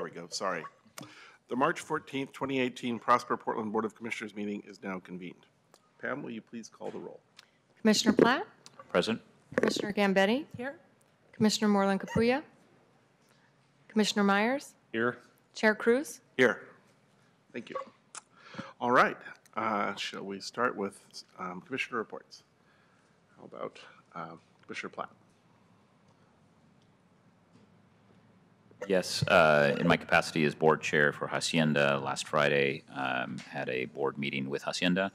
we go, sorry. The March 14th, 2018 Prosper Portland Board of Commissioners meeting is now convened. Pam, will you please call the roll? Commissioner Platt? Present. Commissioner Gambetti? Here. Commissioner Moreland-Capuya? Commissioner Myers? Here. Chair Cruz? Here. Thank you. All right. Shall we start with commissioner reports? How about Commissioner Platt? Yes, in my capacity as board chair for Hacienda, last Friday had a board meeting with Hacienda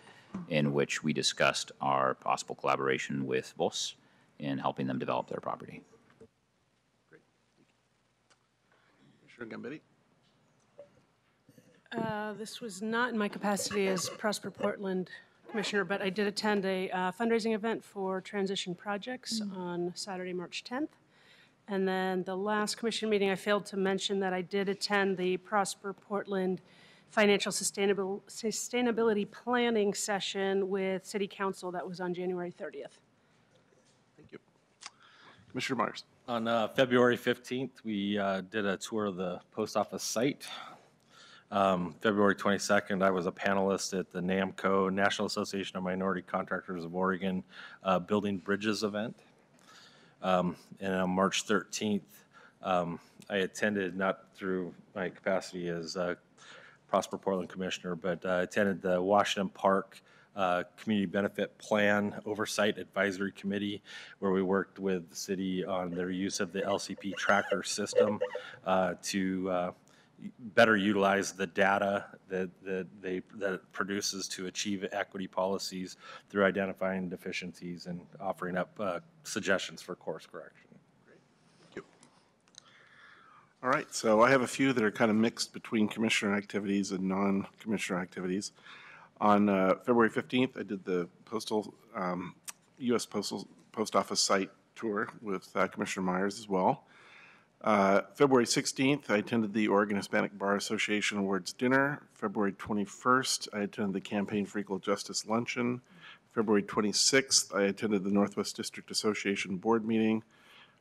in which we discussed our possible collaboration with VOS in helping them develop their property. Great. Commissioner Gambetti? This was not in my capacity as Prosper Portland Commissioner, but I did attend a fundraising event for Transition Projects on Saturday, March 10th. And then the last commission meeting, I failed to mention that I did attend the Prosper Portland Financial Sustainability Planning session with City Council that was on January 30th. Thank you. Commissioner Myers? On February 15th, we did a tour of the post office site. February 22nd, I was a panelist at the NAMCO, National Association of Minority Contractors of Oregon, Building Bridges event. And on March 13th, I attended, not through my capacity as Prosper Portland Commissioner, but attended the Washington Park Community Benefit Plan Oversight Advisory Committee, where we worked with the city on their use of the LCP tracker system to better utilize the data that it produces to achieve equity policies through identifying deficiencies and offering up suggestions for course correction. Great. Thank you. All right, so I have a few that are kind of mixed between commissioner activities and non-commissioner activities. On February 15th, I did the U.S. Post Office site tour with Commissioner Myers as well. February 16th, I attended the Oregon Hispanic Bar Association Awards Dinner. February 21st, I attended the Campaign for Equal Justice Luncheon. February 26th, I attended the Northwest District Association Board meeting.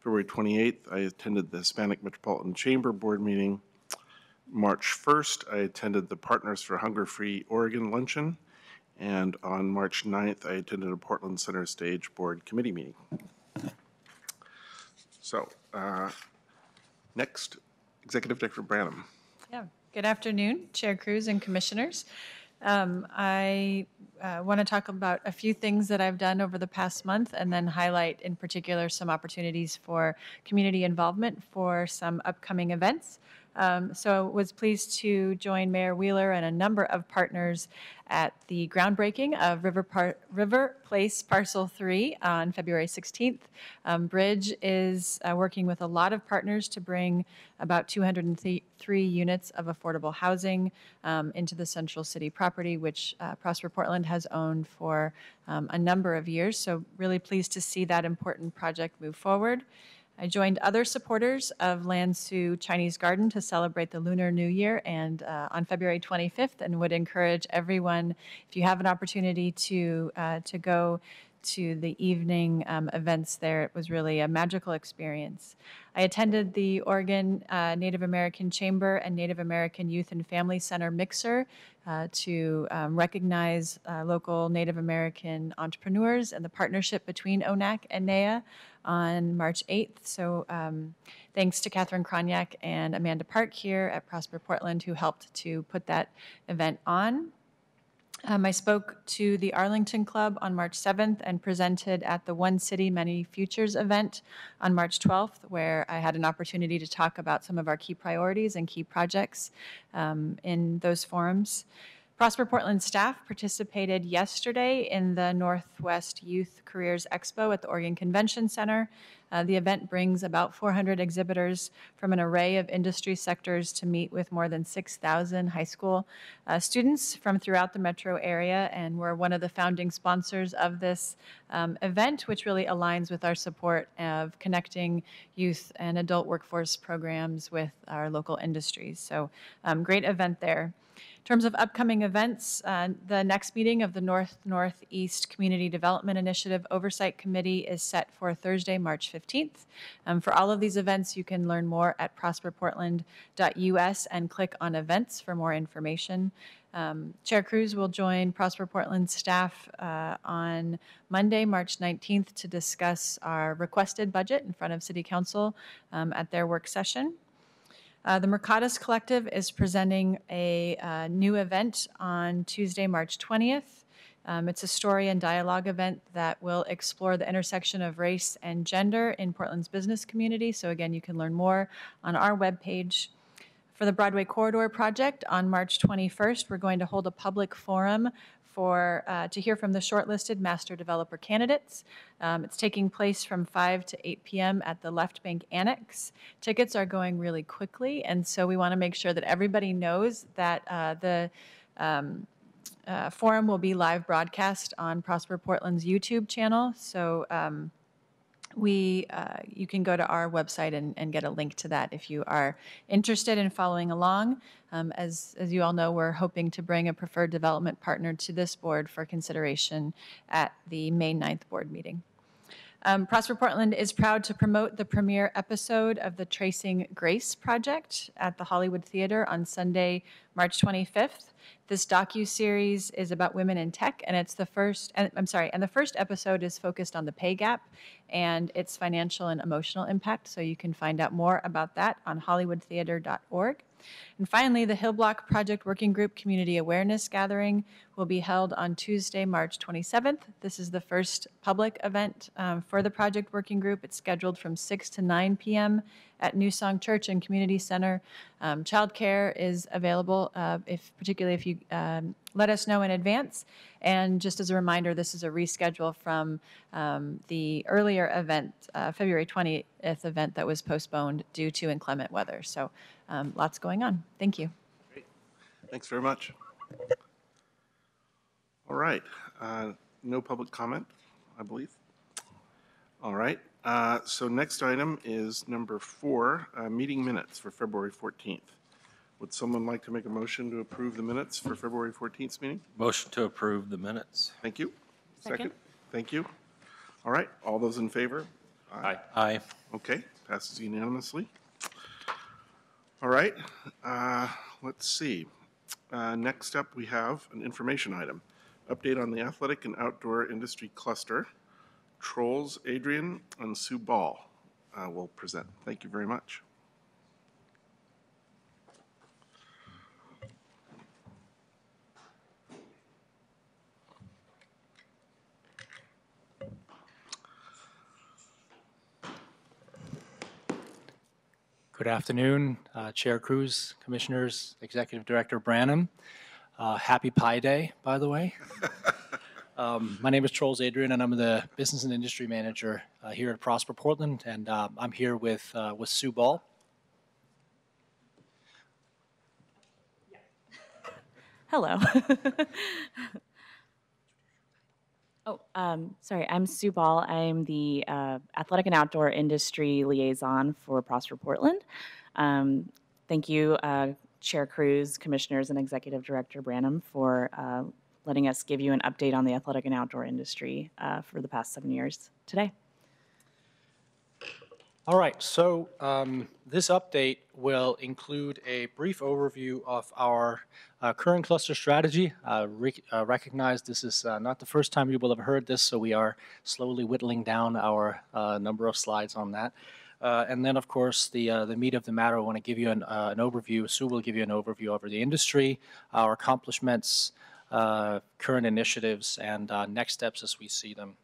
February 28th, I attended the Hispanic Metropolitan Chamber Board meeting. March 1st, I attended the Partners for Hunger-Free Oregon Luncheon. And on March 9th, I attended a Portland Center Stage Board Committee meeting. So, next, Executive Director Branham. Yeah. Good afternoon, Chair Cruz and Commissioners. I want to talk about a few things that I've done over the past month and then highlight in particular some opportunities for community involvement for some upcoming events. So I was pleased to join Mayor Wheeler and a number of partners at the groundbreaking of River Place Parcel 3 on February 16th. Bridge is working with a lot of partners to bring about 203 units of affordable housing into the Central City property, which Prosper Portland has owned for a number of years. So really pleased to see that important project move forward. I joined other supporters of Lansu Chinese Garden to celebrate the Lunar New Year and on February 25th, and would encourage everyone, if you have an opportunity to go to the evening events there. It was really a magical experience. I attended the Oregon Native American Chamber and Native American Youth and Family Center Mixer to recognize local Native American entrepreneurs and the partnership between ONAC and NAYA on March 8th. So thanks to Catherine Kronyak and Amanda Park here at Prosper Portland who helped to put that event on. I spoke to the Arlington Club on March 7th and presented at the One City, Many Futures event on March 12th, where I had an opportunity to talk about some of our key priorities and key projects in those forums. Prosper Portland staff participated yesterday in the Northwest Youth Careers Expo at the Oregon Convention Center. The event brings about 400 exhibitors from an array of industry sectors to meet with more than 6,000 high school students from throughout the metro area, and we're one of the founding sponsors of this event, which really aligns with our support of connecting youth and adult workforce programs with our local industries. So great event there. In terms of upcoming events, the next meeting of the North-Northeast Community Development Initiative Oversight Committee is set for Thursday, March 15th. For all of these events, you can learn more at prosperportland.us and click on events for more information. Chair Cruz will join Prosper Portland staff on Monday, March 19th to discuss our requested budget in front of City Council at their work session. The Mercatus Collective is presenting a new event on Tuesday, March 20th. It's a story and dialogue event that will explore the intersection of race and gender in Portland's business community. So again, you can learn more on our webpage. For the Broadway Corridor project, on March 21st, we're going to hold a public forum to hear from the shortlisted master developer candidates. It's taking place from 5 to 8 p.m. at the Left Bank Annex. Tickets are going really quickly, and so we want to make sure that everybody knows that the forum will be live broadcast on Prosper Portland's YouTube channel. So you can go to our website and get a link to that if you are interested in following along. As you all know, we're hoping to bring a preferred development partner to this board for consideration at the May 9th board meeting. Prosper Portland is proud to promote the premiere episode of the Tracing Grace project at the Hollywood Theater on Sunday, March 25th. This docu-series is about women in tech, and it's the first episode is focused on the pay gap and its financial and emotional impact. So you can find out more about that on hollywoodtheater.org. And finally, the Hill Block Project Working Group Community Awareness Gathering will be held on Tuesday, March 27th. This is the first public event for the Project Working Group. It's scheduled from 6 to 9 p.m. at New Song Church and Community Center. Childcare is available, particularly if you let us know in advance. And just as a reminder, this is a reschedule from the earlier event, February 20th event that was postponed due to inclement weather. So lots going on. Thank you. Great. Thanks very much. All right. No public comment, I believe. All right. So next item is number 4, meeting minutes for February 14th. Would someone like to make a motion to approve the minutes for February 14th meeting? Motion to approve the minutes. Thank you. Second. Thank you. All right. All those in favor? Aye. Aye. Okay. Passes unanimously. All right. Let's see. Next up, we have an information item. Update on the athletic and outdoor industry cluster. Trolls Adrian and Sue Ball will present. Thank you very much. Good afternoon, Chair Cruz, Commissioners, Executive Director Branham. Happy Pi Day, by the way. My name is Trolls Adrian, and I'm the Business and Industry Manager here at Prosper Portland, and I'm here with Sue Ball. Hello. Sorry, I'm Sue Ball. I'm the Athletic and Outdoor Industry Liaison for Prosper Portland. Thank you, Chair Cruz, Commissioners, and Executive Director Branham for letting us give you an update on the athletic and outdoor industry for the past 7 years today. All right, so this update will include a brief overview of our current cluster strategy. Recognize this is not the first time you will have heard this, so we are slowly whittling down our number of slides on that. And then, of course, the meat of the matter, I want to give you an overview. Sue will give you an overview over the industry, our accomplishments, current initiatives, and next steps as we see them.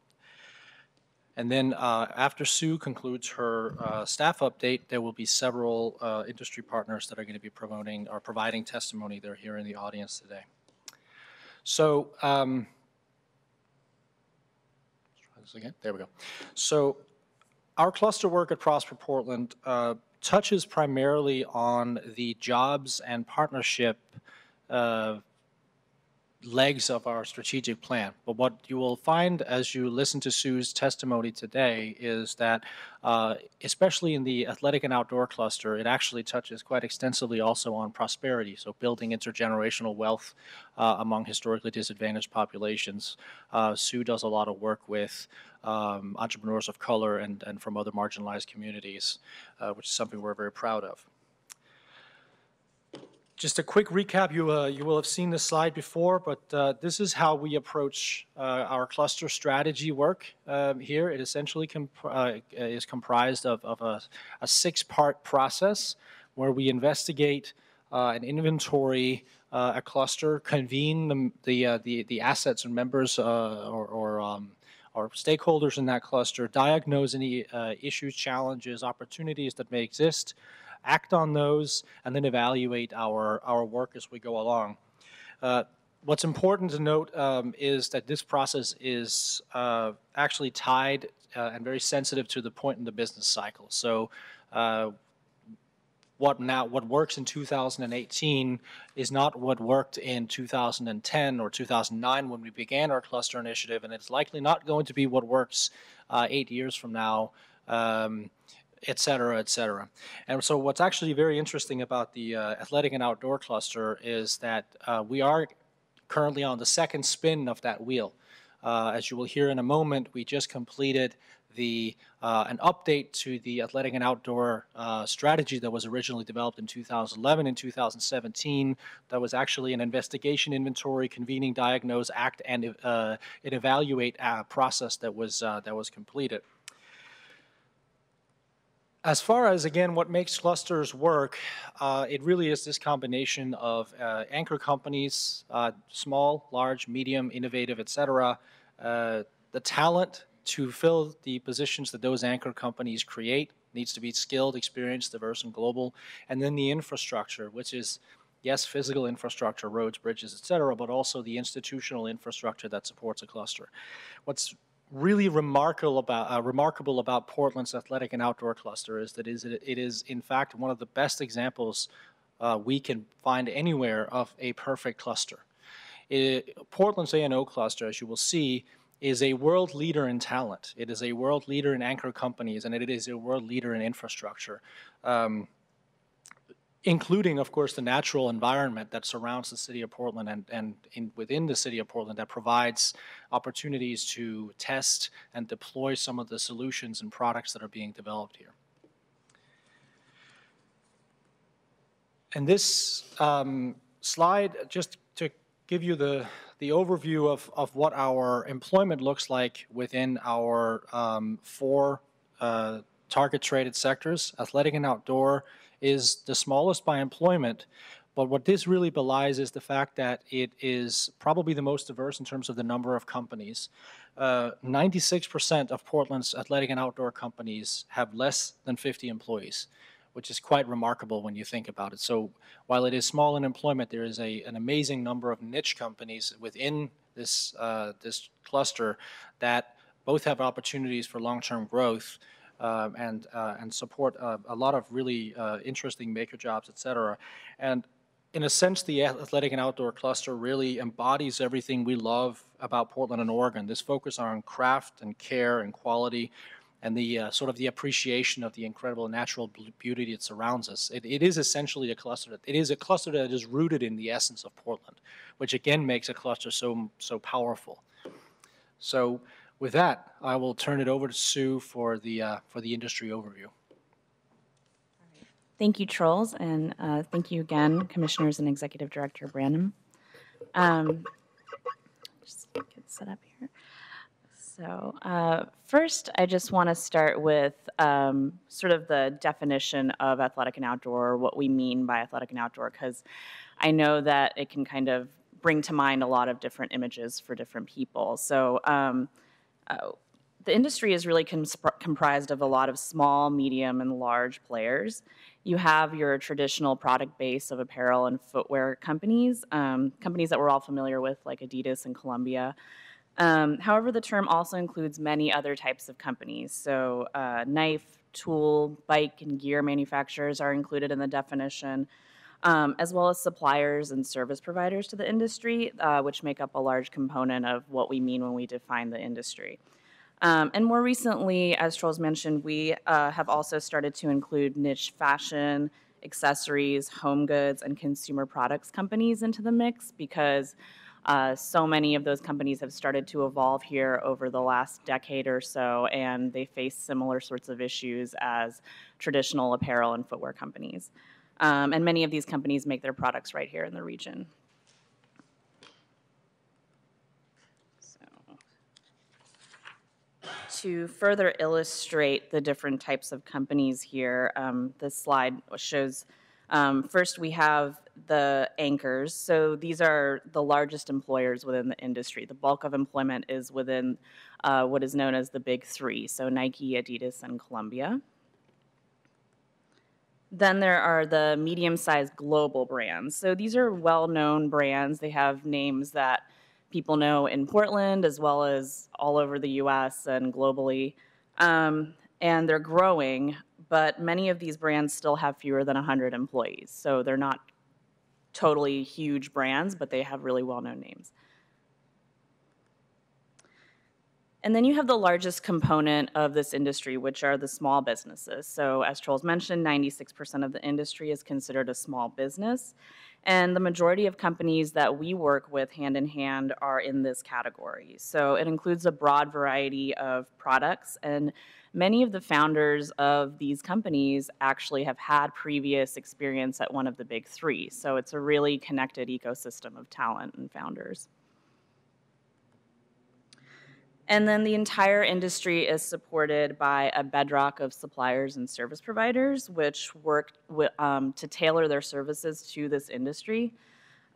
And then after Sue concludes her staff update, there will be several industry partners that are going to be promoting or providing testimony. They're here in the audience today. So, let's try this again. There we go. So, our cluster work at Prosper Portland touches primarily on the jobs and partnership legs of our strategic plan. But what you will find as you listen to Sue's testimony today is that, especially in the athletic and outdoor cluster, it actually touches quite extensively also on prosperity, so building intergenerational wealth among historically disadvantaged populations. Sue does a lot of work with entrepreneurs of color and from other marginalized communities, which is something we're very proud of. Just a quick recap, you will have seen this slide before, but this is how we approach our cluster strategy work here. It essentially is comprised of a 6-part process where we investigate an inventory, a cluster, convene the assets and members or stakeholders in that cluster, diagnose any issues, challenges, opportunities that may exist, act on those, and then evaluate our work as we go along. What's important to note is that this process is actually tied and very sensitive to the point in the business cycle. So what works in 2018 is not what worked in 2010 or 2009 when we began our cluster initiative, and it's likely not going to be what works 8 years from now, et cetera, et cetera. And so what's actually very interesting about the athletic and outdoor cluster is that we are currently on the second spin of that wheel. As you will hear in a moment, we just completed an update to the athletic and outdoor strategy that was originally developed in 2011 and 2017. That was actually an investigation, inventory, convening, diagnose, act, and an evaluate process that was completed. As far as, again, what makes clusters work, it really is this combination of anchor companies, small, large, medium, innovative, et cetera, the talent to fill the positions that those anchor companies create needs to be skilled, experienced, diverse, and global, and then the infrastructure, which is, yes, physical infrastructure, roads, bridges, et cetera, but also the institutional infrastructure that supports a cluster. What's really remarkable about Portland's athletic and outdoor cluster is that it is in fact one of the best examples we can find anywhere of a perfect cluster. Portland's A&O cluster, as you will see, is a world leader in talent. It is a world leader in anchor companies, and it is a world leader in infrastructure, including, of course, the natural environment that surrounds the city of Portland and within the city of Portland that provides opportunities to test and deploy some of the solutions and products that are being developed here. And this slide, just to give you the overview of what our employment looks like within our 4 target traded sectors. Athletic and outdoor is the smallest by employment, but what this really belies is the fact that it is probably the most diverse in terms of the number of companies. 96% of Portland's athletic and outdoor companies have less than 50 employees, which is quite remarkable when you think about it. So while it is small in employment, there is an amazing number of niche companies within this cluster that both have opportunities for long-term growth and support a lot of really interesting maker jobs, et cetera. And in a sense, the athletic and outdoor cluster really embodies everything we love about Portland and Oregon. This focus on craft and care and quality and the sort of the appreciation of the incredible natural beauty that surrounds us. It is essentially a cluster. It is a cluster that is rooted in the essence of Portland, which again makes a cluster so powerful. So with that, I will turn it over to Sue for the industry overview. Thank you, Trolls, and thank you again, Commissioners and Executive Director Branham. Just get set up here. So first, I just want to start with sort of the definition of athletic and outdoor, what we mean by athletic and outdoor, because I know that it can kind of bring to mind a lot of different images for different people. So the industry is really comprised of a lot of small, medium, and large players. You have your traditional product base of apparel and footwear companies, companies that we're all familiar with, like Adidas and Columbia. However, the term also includes many other types of companies. So knife, tool, bike, and gear manufacturers are included in the definition. as well as suppliers and service providers to the industry, which make up a large component of what we mean when we define the industry. And more recently, as Charles mentioned, we have also started to include niche fashion, accessories, home goods, and consumer products companies into the mix because so many of those companies have started to evolve here over the last decade or so, and they face similar sorts of issues as traditional apparel and footwear companies. And many of these companies make their products right here in the region. To further illustrate the different types of companies here, this slide shows, first we have the anchors. So these are the largest employers within the industry. The bulk of employment is within what is known as the big three, so Nike, Adidas, and Columbia. Then there are the medium-sized global brands. So these are well-known brands. They have names that people know in Portland as well as all over the US and globally. And they're growing, but many of these brands still have fewer than 100 employees. So they're not totally huge brands, but they have really well-known names. And then you have the largest component of this industry, which are the small businesses. So as Charles mentioned, 96% of the industry is considered a small business. And the majority of companies that we work with hand in hand are in this category. So it includes a broad variety of products, and many of the founders of these companies actually have had previous experience at one of the big three. So it's a really connected ecosystem of talent and founders. And then the entire industry is supported by a bedrock of suppliers and service providers, which work to tailor their services to this industry.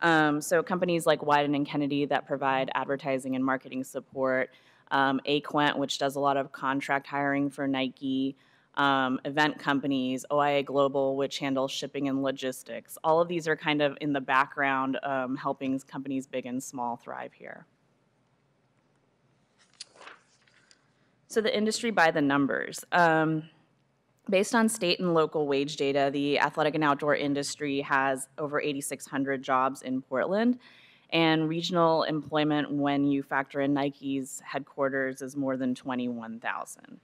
So companies like Wyden & Kennedy that provide advertising and marketing support, Aquent, which does a lot of contract hiring for Nike, event companies, OIA Global, which handles shipping and logistics. All of these are kind of in the background helping companies big and small thrive here. So the industry by the numbers. Based on state and local wage data, the athletic and outdoor industry has over 8,600 jobs in Portland, and regional employment when you factor in Nike's headquarters is more than 21,000.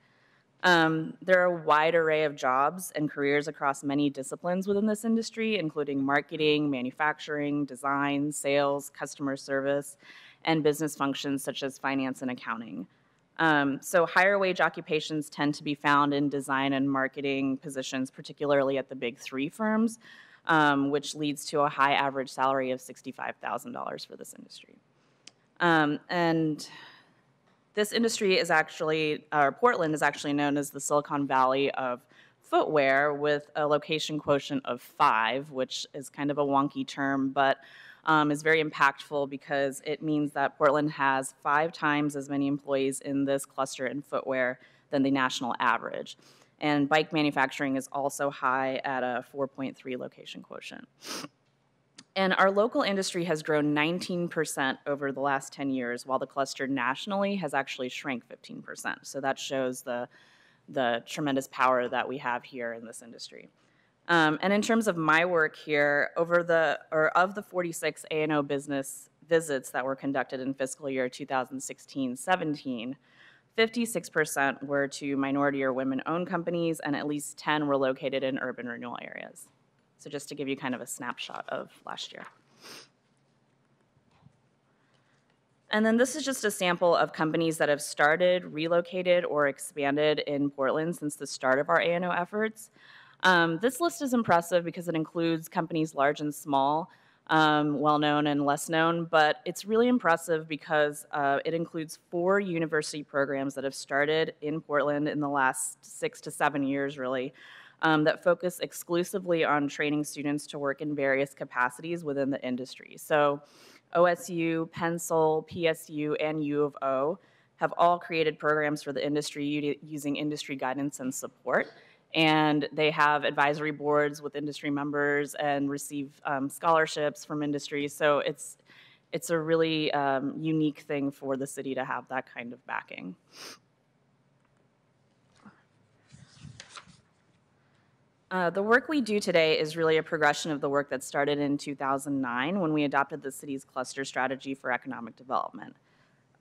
There are a wide array of jobs and careers across many disciplines within this industry, including marketing, manufacturing, design, sales, customer service, and business functions such as finance and accounting. So higher wage occupations tend to be found in design and marketing positions, particularly at the big three firms, which leads to a high average salary of $65,000 for this industry. And this industry is actually, or Portland is actually known as the Silicon Valley of footwear with a location quotient of 5, which is kind of a wonky term, but is very impactful because it means that Portland has 5 times as many employees in this cluster in footwear than the national average. And bike manufacturing is also high at a 4.3 location quotient. And our local industry has grown 19% over the last 10 years, while the cluster nationally has actually shrank 15%. So that shows the tremendous power that we have here in this industry. And in terms of my work here, of the 46 A&O business visits that were conducted in fiscal year 2016-17, 56% were to minority or women-owned companies, and at least 10 were located in urban renewal areas. So just to give you kind of a snapshot of last year. And then this is just a sample of companies that have started, relocated, or expanded in Portland since the start of our A&O efforts. This list is impressive because it includes companies large and small, well-known and less known, but it's really impressive because it includes 4 university programs that have started in Portland in the last 6 to 7 years, really, that focus exclusively on training students to work in various capacities within the industry. So OSU, Pencil, PSU, and U of O have all created programs for the industry using industry guidance and support. And they have advisory boards with industry members and receive scholarships from industry. So it's a really unique thing for the city to have that kind of backing. The work we do today is really a progression of the work that started in 2009 when we adopted the city's cluster strategy for economic development.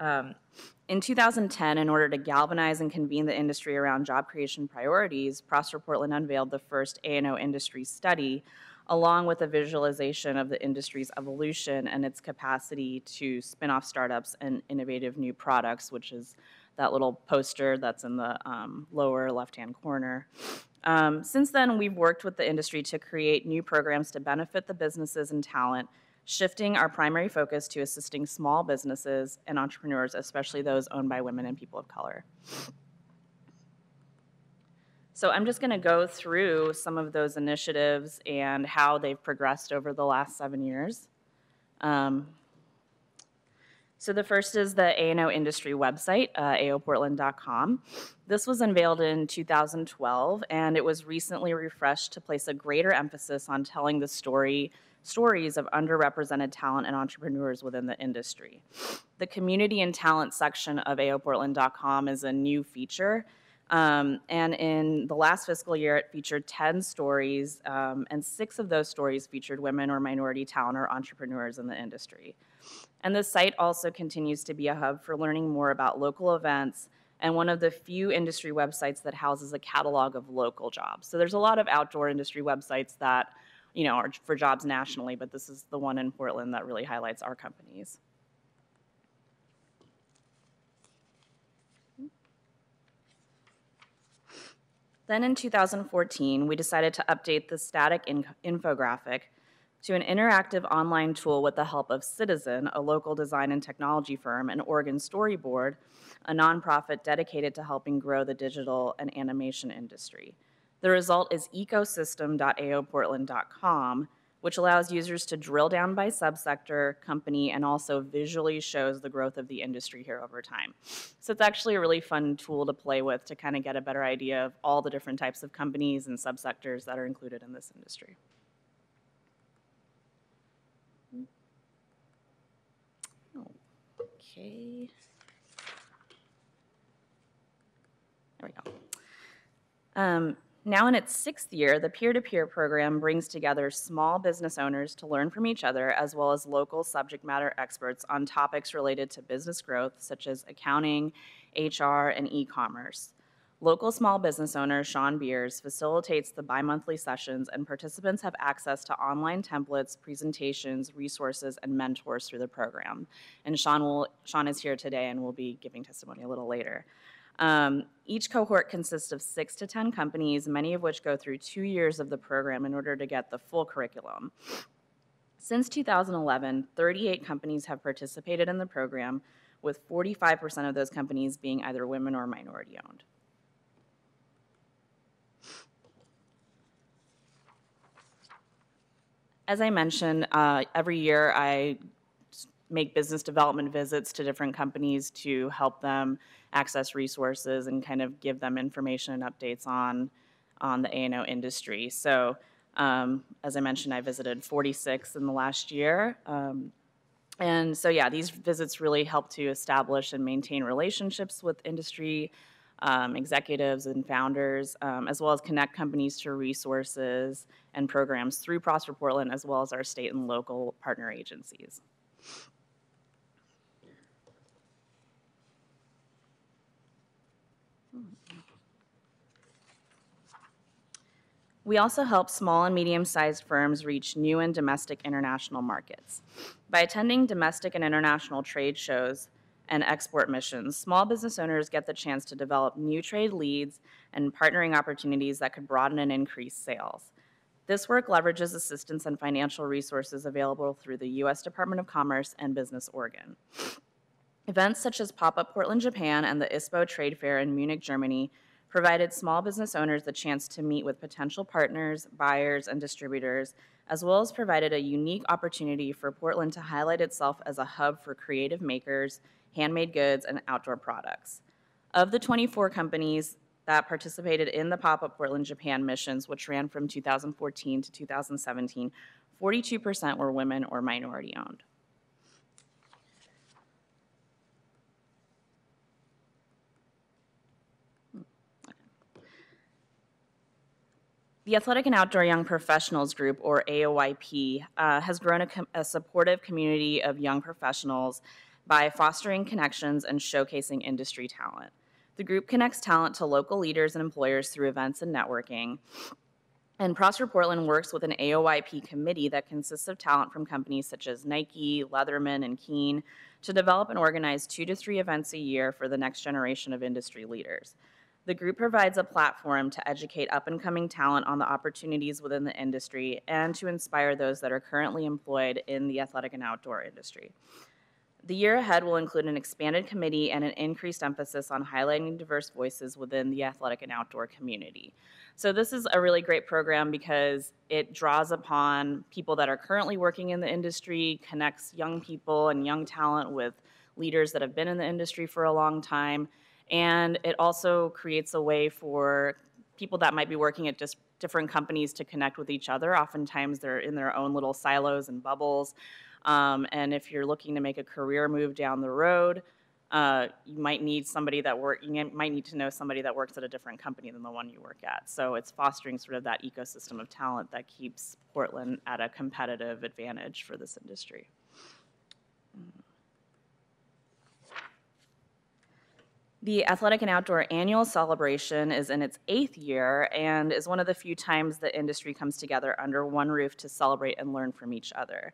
In 2010, in order to galvanize and convene the industry around job creation priorities, Prosper Portland unveiled the first A&O industry study, along with a visualization of the industry's evolution and its capacity to spin off startups and innovative new products, which is that little poster that's in the lower left-hand corner. Since then, we've worked with the industry to create new programs to benefit the businesses and talent, shifting our primary focus to assisting small businesses and entrepreneurs, especially those owned by women and people of color. So I'm just going to go through some of those initiatives and how they've progressed over the last 7 years. So the first is the A&O industry website, aoportland.com. This was unveiled in 2012, and it was recently refreshed to place a greater emphasis on telling the stories of underrepresented talent and entrepreneurs within the industry. The community and talent section of aoportland.com is a new feature, and in the last fiscal year, it featured 10 stories, and 6 of those stories featured women or minority talent or entrepreneurs in the industry. And the site also continues to be a hub for learning more about local events and one of the few industry websites that houses a catalog of local jobs. So there's a lot of outdoor industry websites that, you know, are for jobs nationally, but this is the one in Portland that really highlights our companies. Then in 2014, we decided to update the static infographic to an interactive online tool with the help of Citizen, a local design and technology firm, and Oregon Storyboard, a nonprofit dedicated to helping grow the digital and animation industry. The result is ecosystem.aoportland.com, which allows users to drill down by subsector, company, and also visually shows the growth of the industry here over time. So it's actually a really fun tool to play with to kind of get a better idea of all the different types of companies and subsectors that are included in this industry. Okay. There we go. Now in its 6th year, the peer-to-peer program brings together small business owners to learn from each other, as well as local subject matter experts on topics related to business growth, such as accounting, HR, and e-commerce. Local small business owner Sean Beers facilitates the bi-monthly sessions, and participants have access to online templates, presentations, resources, and mentors through the program. And Sean is here today and will be giving testimony a little later. Each cohort consists of 6 to 10 companies, many of which go through 2 years of the program in order to get the full curriculum. Since 2011, 38 companies have participated in the program, with 45% of those companies being either women or minority owned. As I mentioned, every year I make business development visits to different companies to help them access resources and kind of give them information and updates on the A&O industry. So as I mentioned, I visited 46 in the last year. And so yeah, these visits really help to establish and maintain relationships with industry executives and founders, as well as connect companies to resources and programs through Prosper Portland, as well as our state and local partner agencies. We also help small and medium-sized firms reach new and domestic international markets. By attending domestic and international trade shows and export missions, small business owners get the chance to develop new trade leads and partnering opportunities that could broaden and increase sales. This work leverages assistance and financial resources available through the U.S. Department of Commerce and Business Oregon. Events such as Pop-Up Portland, Japan, and the ISPO Trade Fair in Munich, Germany, provided small business owners the chance to meet with potential partners, buyers, and distributors, as well as provided a unique opportunity for Portland to highlight itself as a hub for creative makers, handmade goods, and outdoor products. Of the 24 companies that participated in the Pop-Up Portland, Japan missions, which ran from 2014 to 2017, 42% were women or minority owned. The Athletic and Outdoor Young Professionals Group, or AOYP, has grown a supportive community of young professionals by fostering connections and showcasing industry talent. The group connects talent to local leaders and employers through events and networking. And Prosper Portland works with an AOYP committee that consists of talent from companies such as Nike, Leatherman, and Keen to develop and organize 2 to 3 events a year for the next generation of industry leaders. The group provides a platform to educate up-and-coming talent on the opportunities within the industry and to inspire those that are currently employed in the athletic and outdoor industry. The year ahead will include an expanded committee and an increased emphasis on highlighting diverse voices within the athletic and outdoor community. So this is a really great program because it draws upon people that are currently working in the industry, connects young people and young talent with leaders that have been in the industry for a long time, and it also creates a way for people that might be working at just different companies to connect with each other. Oftentimes they're in their own little silos and bubbles. And if you're looking to make a career move down the road, you might need to know somebody that works at a different company than the one you work at. So it's fostering sort of that ecosystem of talent that keeps Portland at a competitive advantage for this industry. The Athletic and Outdoor Annual Celebration is in its 8th year and is one of the few times the industry comes together under one roof to celebrate and learn from each other.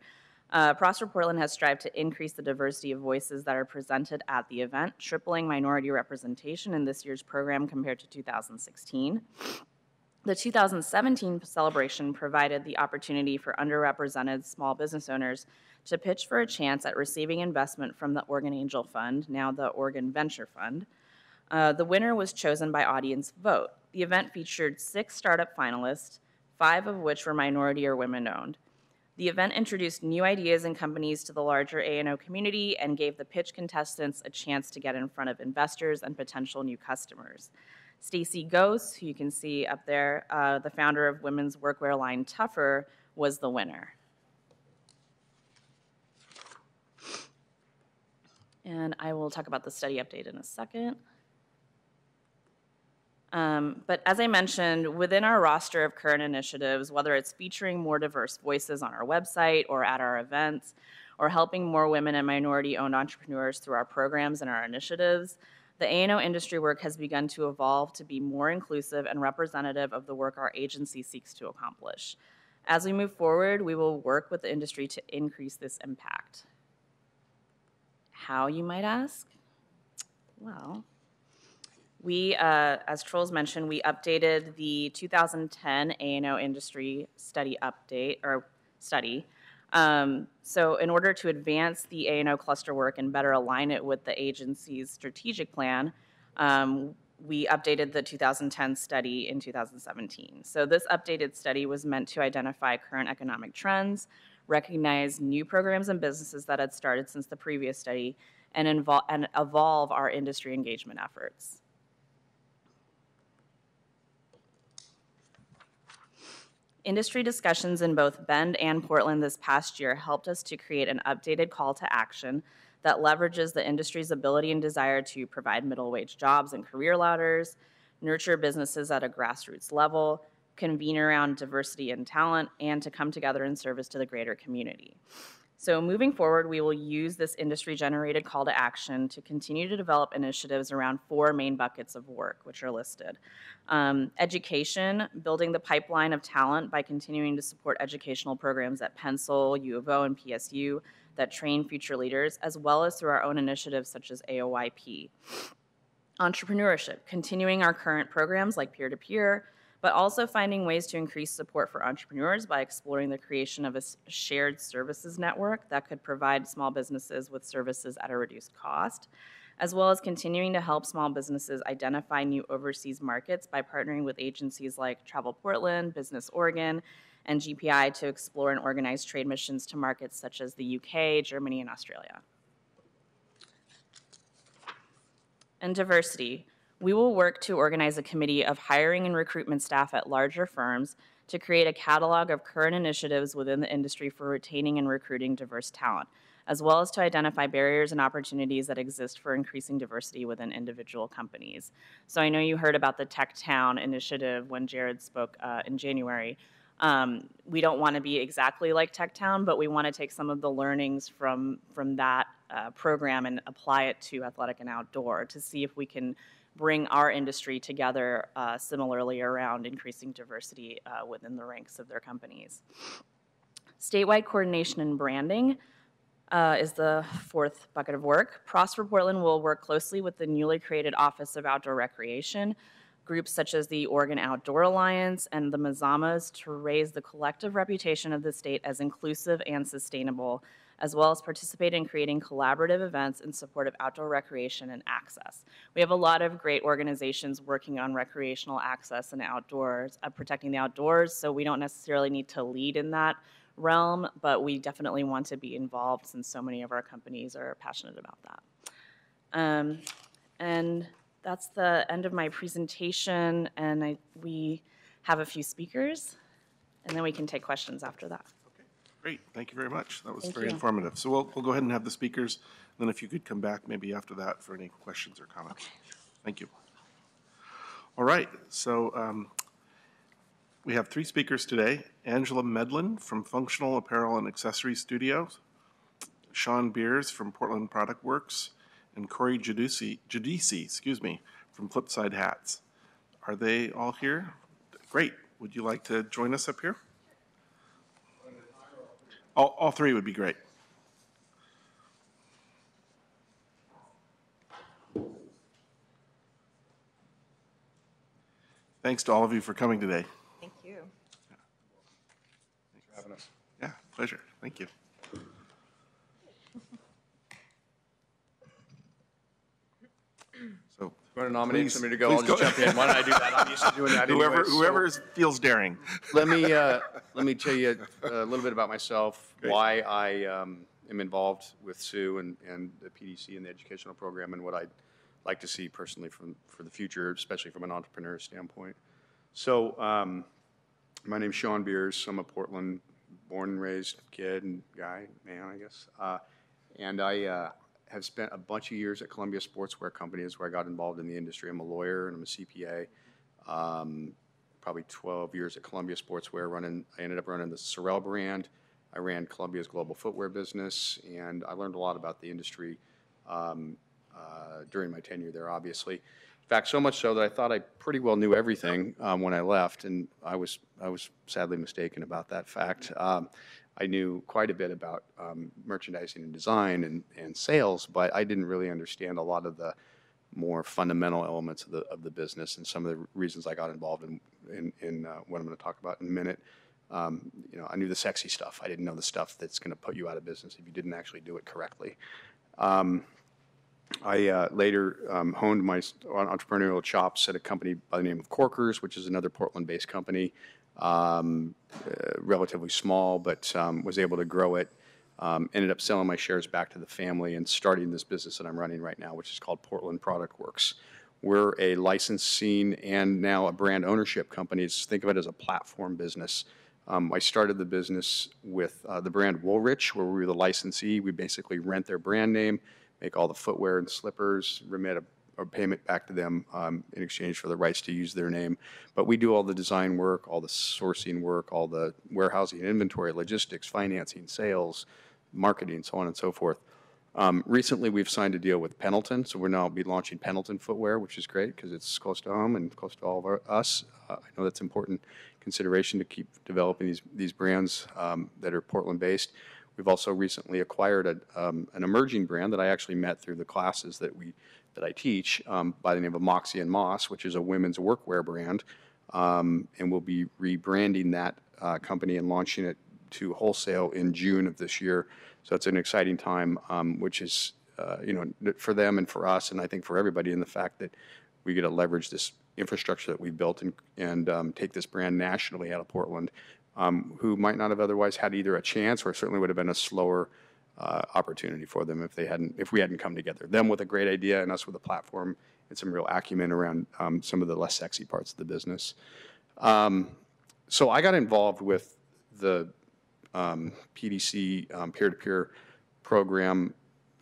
Prosper Portland has strived to increase the diversity of voices that are presented at the event, tripling minority representation in this year's program compared to 2016. The 2017 celebration provided the opportunity for underrepresented small business owners to pitch for a chance at receiving investment from the Oregon Angel Fund, now the Oregon Venture Fund. The winner was chosen by audience vote. The event featured 6 startup finalists, 5 of which were minority or women-owned. The event introduced new ideas and companies to the larger A&O community and gave the pitch contestants a chance to get in front of investors and potential new customers. Stacy Gose, who you can see up there, the founder of women's workwear line Tougher, was the winner. And I will talk about the study update in a second. But as I mentioned, within our roster of current initiatives, whether it's featuring more diverse voices on our website or at our events, or helping more women and minority-owned entrepreneurs through our programs and our initiatives, the A&O industry work has begun to evolve to be more inclusive and representative of the work our agency seeks to accomplish. As we move forward, we will work with the industry to increase this impact. How, you might ask? Well, we, as Trolls mentioned, we updated the 2010 A&O industry study update, or study. So in order to advance the A&O cluster work and better align it with the agency's strategic plan, we updated the 2010 study in 2017. So this updated study was meant to identify current economic trends, recognize new programs and businesses that had started since the previous study, and evolve our industry engagement efforts. Industry discussions in both Bend and Portland this past year helped us to create an updated call to action that leverages the industry's ability and desire to provide middle wage jobs and career ladders, nurture businesses at a grassroots level, convene around diversity and talent, and to come together in service to the greater community. So moving forward, we will use this industry-generated call to action to continue to develop initiatives around 4 main buckets of work, which are listed. Education, building the pipeline of talent by continuing to support educational programs at Pencil, U of O, and PSU that train future leaders, as well as through our own initiatives such as AOYP. Entrepreneurship, continuing our current programs like peer-to-peer, but also finding ways to increase support for entrepreneurs by exploring the creation of a shared services network that could provide small businesses with services at a reduced cost, as well as continuing to help small businesses identify new overseas markets by partnering with agencies like Travel Portland, Business Oregon, and GPI to explore and organize trade missions to markets such as the UK, Germany, and Australia. And diversity. We will work to organize a committee of hiring and recruitment staff at larger firms to create a catalog of current initiatives within the industry for retaining and recruiting diverse talent, as well as to identify barriers and opportunities that exist for increasing diversity within individual companies. So I know you heard about the Tech Town initiative when Jared spoke in January. We don't want to be exactly like Tech Town, but we want to take some of the learnings from that program and apply it to athletic and outdoor to see if we can bring our industry together similarly around increasing diversity within the ranks of their companies. Statewide coordination and branding is the fourth bucket of work. Prosper Portland will work closely with the newly created Office of Outdoor Recreation, groups such as the Oregon Outdoor Alliance and the Mazamas to raise the collective reputation of the state as inclusive and sustainable, as well as participate in creating collaborative events in support of outdoor recreation and access. We have a lot of great organizations working on recreational access and outdoors, protecting the outdoors, so we don't necessarily need to lead in that realm, but we definitely want to be involved since so many of our companies are passionate about that. And that's the end of my presentation, and we have a few speakers, and then we can take questions after that. Great, thank you very much. That was Thank very you. informative. So we'll go ahead and have the speakers, then if you could come back maybe after that for any questions or comments. Thank you. All right, so we have 3 speakers today. Angela Medlin from Functional Apparel and Accessory Studios, Sean Beers from Portland Product Works, and Corey Giudice, from Flipside Hats. Are they all here? Great. Would you like to join us up here? All 3 would be great. Thanks to all of you for coming today. Thank you. Thanks for having us. Yeah, pleasure. Thank you. So, You want to nominate Please- somebody to go? please I'll just go. jump in. Why don't I do that? I'm used to doing that anyway. whoever So feels daring. let me tell you a little bit about myself, Great. why I am involved with Sue and the PDC and the educational program, and what I'd like to see personally for the future, especially from an entrepreneur standpoint. So my name's Sean Beers. I'm a Portland born and raised kid and guy, man, I guess. And I have spent a bunch of years at Columbia Sportswear Company, is where I got involved in the industry. I'm a lawyer and I'm a CPA. Probably 12 years at Columbia Sportswear I ended up running the Sorel brand. I ran Columbia's global footwear business, and I learned a lot about the industry during my tenure there, obviously. In fact, so much so that I thought I pretty well knew everything when I left, and I was sadly mistaken about that fact. I knew quite a bit about merchandising and design and sales, but I didn't really understand a lot of the more fundamental elements of the business, and some of the reasons I got involved in what I'm going to talk about in a minute. You know, I knew the sexy stuff. I didn't know the stuff that's going to put you out of business if you didn't actually do it correctly. I later honed my entrepreneurial chops at a company by the name of Corkers, which is another Portland-based company, relatively small, but was able to grow it. Ended up selling my shares back to the family and starting this business that I'm running right now, which is called Portland Product Works. We're a licensing and now a brand ownership company. Think of it as a platform business. I started the business with the brand Woolrich, where we were the licensee. We basically rent their brand name, make all the footwear and slippers, remit a payment back to them in exchange for the rights to use their name. But we do all the design work, all the sourcing work, all the warehousing, inventory, logistics, financing, sales, marketing, so on and so forth. Recently, we've signed a deal with Pendleton, so we'll now be launching Pendleton footwear, which is great because it's close to home and close to all of us. I know that's important consideration to keep developing these brands that are Portland-based. We've also recently acquired an emerging brand that I actually met through the classes that I teach by the name of Moxie and Moss, which is a women's workwear brand, and we'll be rebranding that company and launching it to wholesale in June of this year. So it's an exciting time, which is you know, for them and for us, and I think for everybody, in the fact that we get to leverage this infrastructure that we've built and take this brand nationally out of Portland, who might not have otherwise had either a chance or certainly would have been a slower opportunity for them if we hadn't come together. Them with a great idea and us with a platform and some real acumen around some of the less sexy parts of the business. So I got involved with the PDC peer-to-peer program,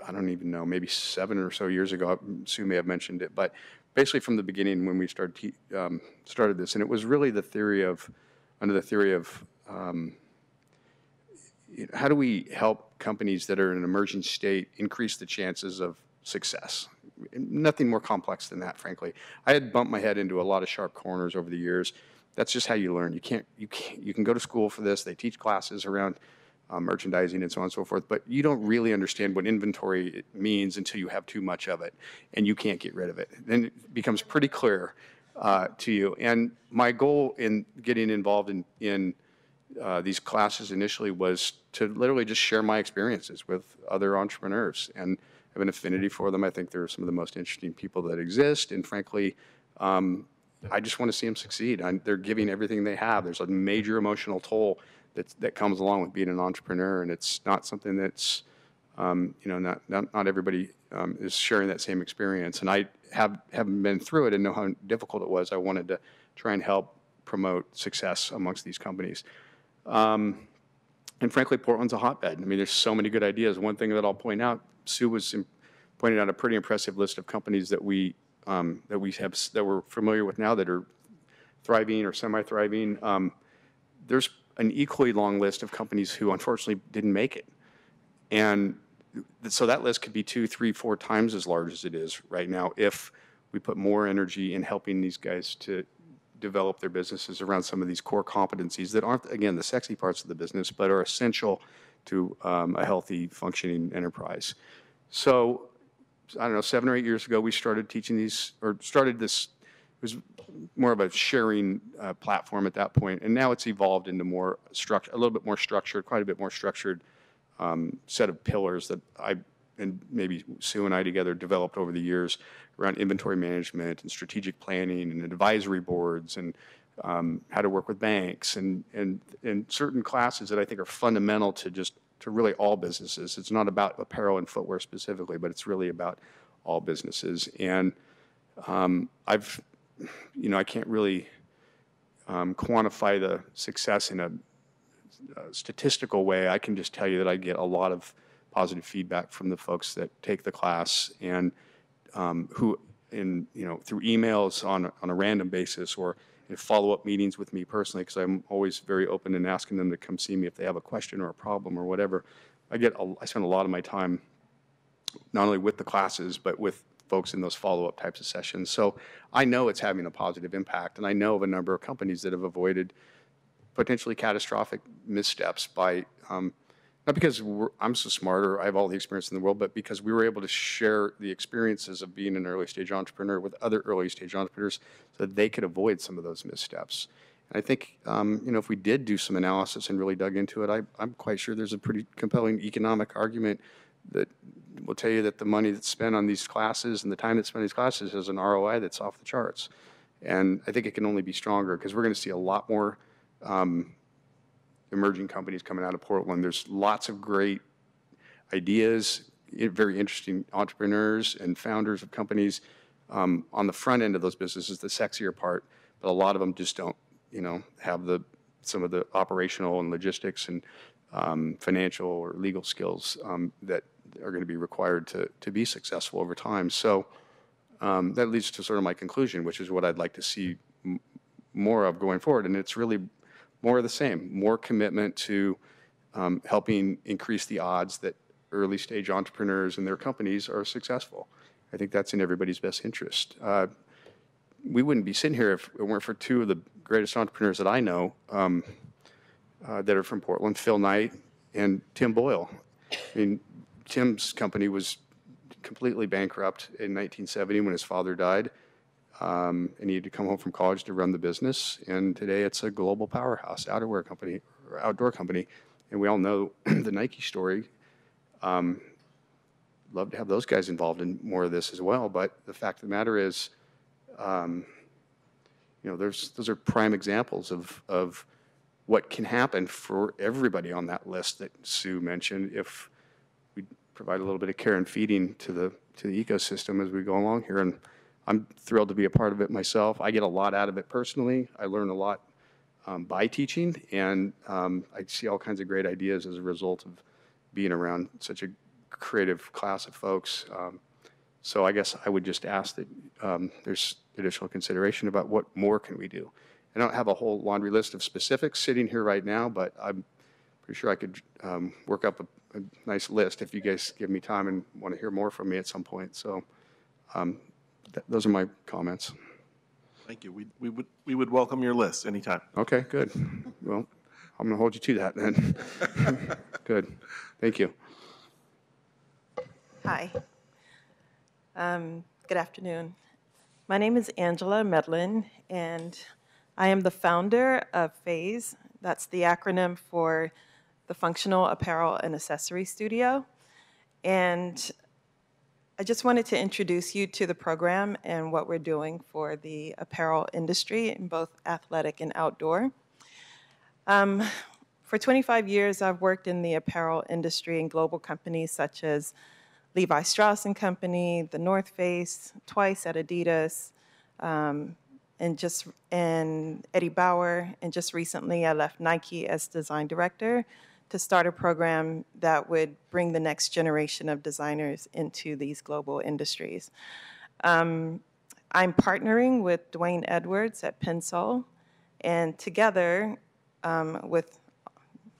I don't even know, maybe 7 or so years ago. Sue may have mentioned it, but basically from the beginning when we started this, and it was really under the theory of how do we help companies that are in an emerging state increase the chances of success? Nothing more complex than that, frankly. I had bumped my head into a lot of sharp corners over the years. That's just how you learn. You can go to school for this. They teach classes around merchandising and so on and so forth, but you don't really understand what inventory means until you have too much of it, and you can't get rid of it. Then it becomes pretty clear to you. And my goal in getting involved in these classes initially was to literally just share my experiences with other entrepreneurs and have an affinity for them. I think they're some of the most interesting people that exist, and frankly, I just want to see them succeed. They're giving everything they have. There's a major emotional toll that comes along with being an entrepreneur, and it's not something that's, not everybody is sharing that same experience. And I haven't been through it and know how difficult it was. I wanted to try and help promote success amongst these companies. And frankly, Portland's a hotbed. I mean, there's so many good ideas. One thing that I'll point out, Sue was pointing out a pretty impressive list of companies that we're familiar with now that are thriving or semi-thriving. There's an equally long list of companies who unfortunately didn't make it. And so that list could be 2, 3, 4 times as large as it is right now if we put more energy in helping these guys to develop their businesses around some of these core competencies that aren't, again, the sexy parts of the business, but are essential to a healthy, functioning enterprise. So, I don't know, 7 or 8 years ago, we started teaching these, or started this, it was more of a sharing platform at that point, and now it's evolved into more a little bit more structured, quite a bit more structured set of pillars that I and maybe Sue and I together developed over the years around inventory management and strategic planning and advisory boards and how to work with banks and certain classes that I think are fundamental to really all businesses. It's not about apparel and footwear specifically, but it's really about all businesses. And I can't really quantify the success in a statistical way. I can just tell you that I get a lot of positive feedback from the folks that take the class and who, through emails on a random basis or in follow-up meetings with me personally, because I'm always very open and asking them to come see me if they have a question or a problem or whatever. I spend a lot of my time not only with the classes, but with folks in those follow-up types of sessions. So I know it's having a positive impact, and I know of a number of companies that have avoided potentially catastrophic missteps by, not because I'm so smart or I have all the experience in the world, but because we were able to share the experiences of being an early stage entrepreneur with other early stage entrepreneurs so that they could avoid some of those missteps. And I think, if we did do some analysis and really dug into it, I'm quite sure there's a pretty compelling economic argument that will tell you that the money that's spent on these classes and the time that's spent on these classes has an ROI that's off the charts. And I think it can only be stronger because we're going to see a lot more emerging companies coming out of Portland. There's lots of great ideas, very interesting entrepreneurs and founders of companies on the front end of those businesses, the sexier part, but a lot of them just don't, have some of the operational and logistics and financial or legal skills that are going to be required to be successful over time. So that leads to sort of my conclusion, which is what I'd like to see more of going forward. And it's really more of the same, more commitment to helping increase the odds that early stage entrepreneurs and their companies are successful. I think that's in everybody's best interest. We wouldn't be sitting here if it weren't for two of the greatest entrepreneurs that I know that are from Portland, Phil Knight and Tim Boyle. I mean, Tim's company was completely bankrupt in 1970 when his father died. And he had to come home from college to run the business. And today it's a global powerhouse, outdoor company. And we all know the Nike story. Love to have those guys involved in more of this as well. But the fact of the matter is, those are prime examples of what can happen for everybody on that list that Sue mentioned if we provide a little bit of care and feeding to the ecosystem as we go along here. And I'm thrilled to be a part of it myself. I get a lot out of it personally. I learn a lot by teaching, and I see all kinds of great ideas as a result of being around such a creative class of folks. So I guess I would just ask that there's additional consideration about what more can we do. I don't have a whole laundry list of specifics sitting here right now, but I'm pretty sure I could work up a nice list if you guys give me time and want to hear more from me at some point. So those are my comments. Thank you. We would welcome your list anytime. Okay, good. Well, I'm going to hold you to that then. Good. Thank you. Hi. Good afternoon. My name is Angela Medlin, and I am the founder of FAZE. That's the acronym for the Functional Apparel and Accessory Studio. And I just wanted to introduce you to the program and what we're doing for the apparel industry in both athletic and outdoor. For 25 years, I've worked in the apparel industry in global companies such as Levi Strauss & Company, The North Face, twice at Adidas, and Eddie Bauer, and just recently I left Nike as design director to start a program that would bring the next generation of designers into these global industries. I'm partnering with Dwayne Edwards at Pensole, and together, with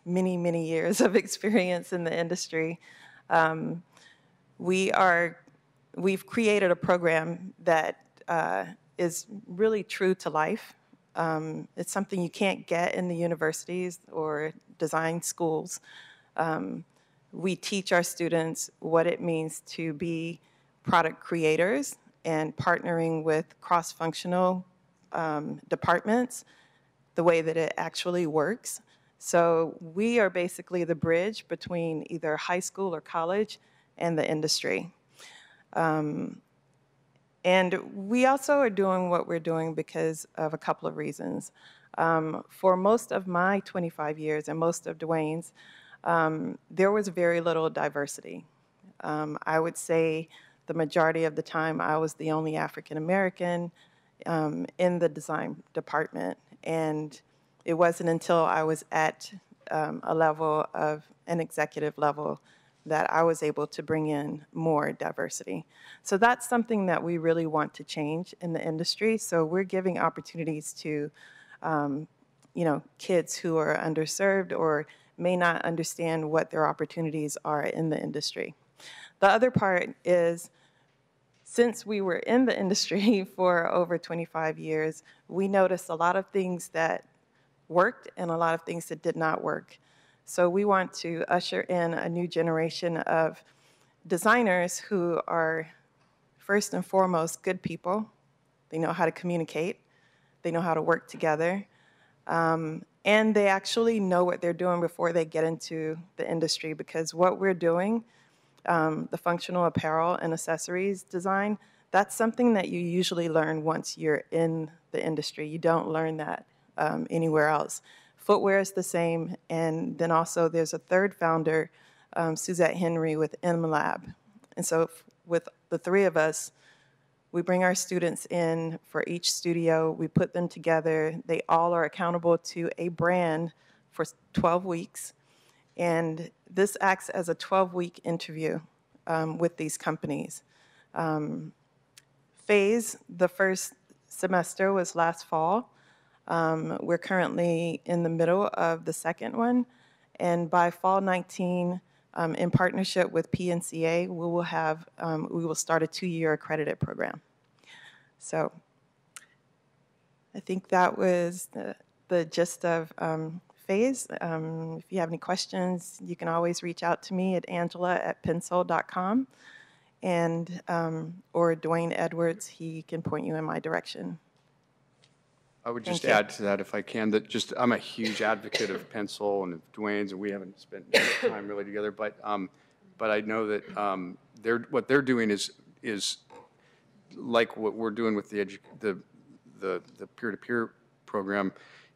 many, many years of experience in the industry, we've created a program that is really true to life. It's something you can't get in the universities or design schools. We teach our students what it means to be product creators and partnering with cross-functional departments, the way that it actually works. So we are basically the bridge between either high school or college and the industry. And we also are doing what we're doing because of a couple of reasons. For most of my 25 years and most of Dwayne's, there was very little diversity. I would say the majority of the time I was the only African American in the design department. And it wasn't until I was at a level of an executive level that I was able to bring in more diversity. So that's something that we really want to change in the industry. So we're giving opportunities to kids who are underserved or may not understand what their opportunities are in the industry. The other part is, since we were in the industry for over 25 years, we noticed a lot of things that worked and a lot of things that did not work. So we want to usher in a new generation of designers who are, first and foremost, good people. They know how to communicate. They know how to work together. And they actually know what they're doing before they get into the industry, because what we're doing, the functional apparel and accessories design, that's something that you usually learn once you're in the industry. You don't learn that anywhere else. Footwear is the same, and then also there's a third founder, Suzette Henry with M Lab. And so with the three of us, we bring our students in for each studio, we put them together, they all are accountable to a brand for 12 weeks, and this acts as a 12-week interview with these companies. FAZE, the first semester was last fall. We're currently in the middle of the second one, and by fall 19, in partnership with PNCA, we will start a 2-year accredited program. So I think that was the gist of FAZE. If you have any questions, you can always reach out to me at angela@pensole.com, and or Dwayne Edwards, he can point you in my direction. I would just add to that, if I can, that just I'm a huge advocate of Pensole and of Dwayne's, and we haven't spent any time really together. But I know that what they're doing is like what we're doing with the peer-to-peer program.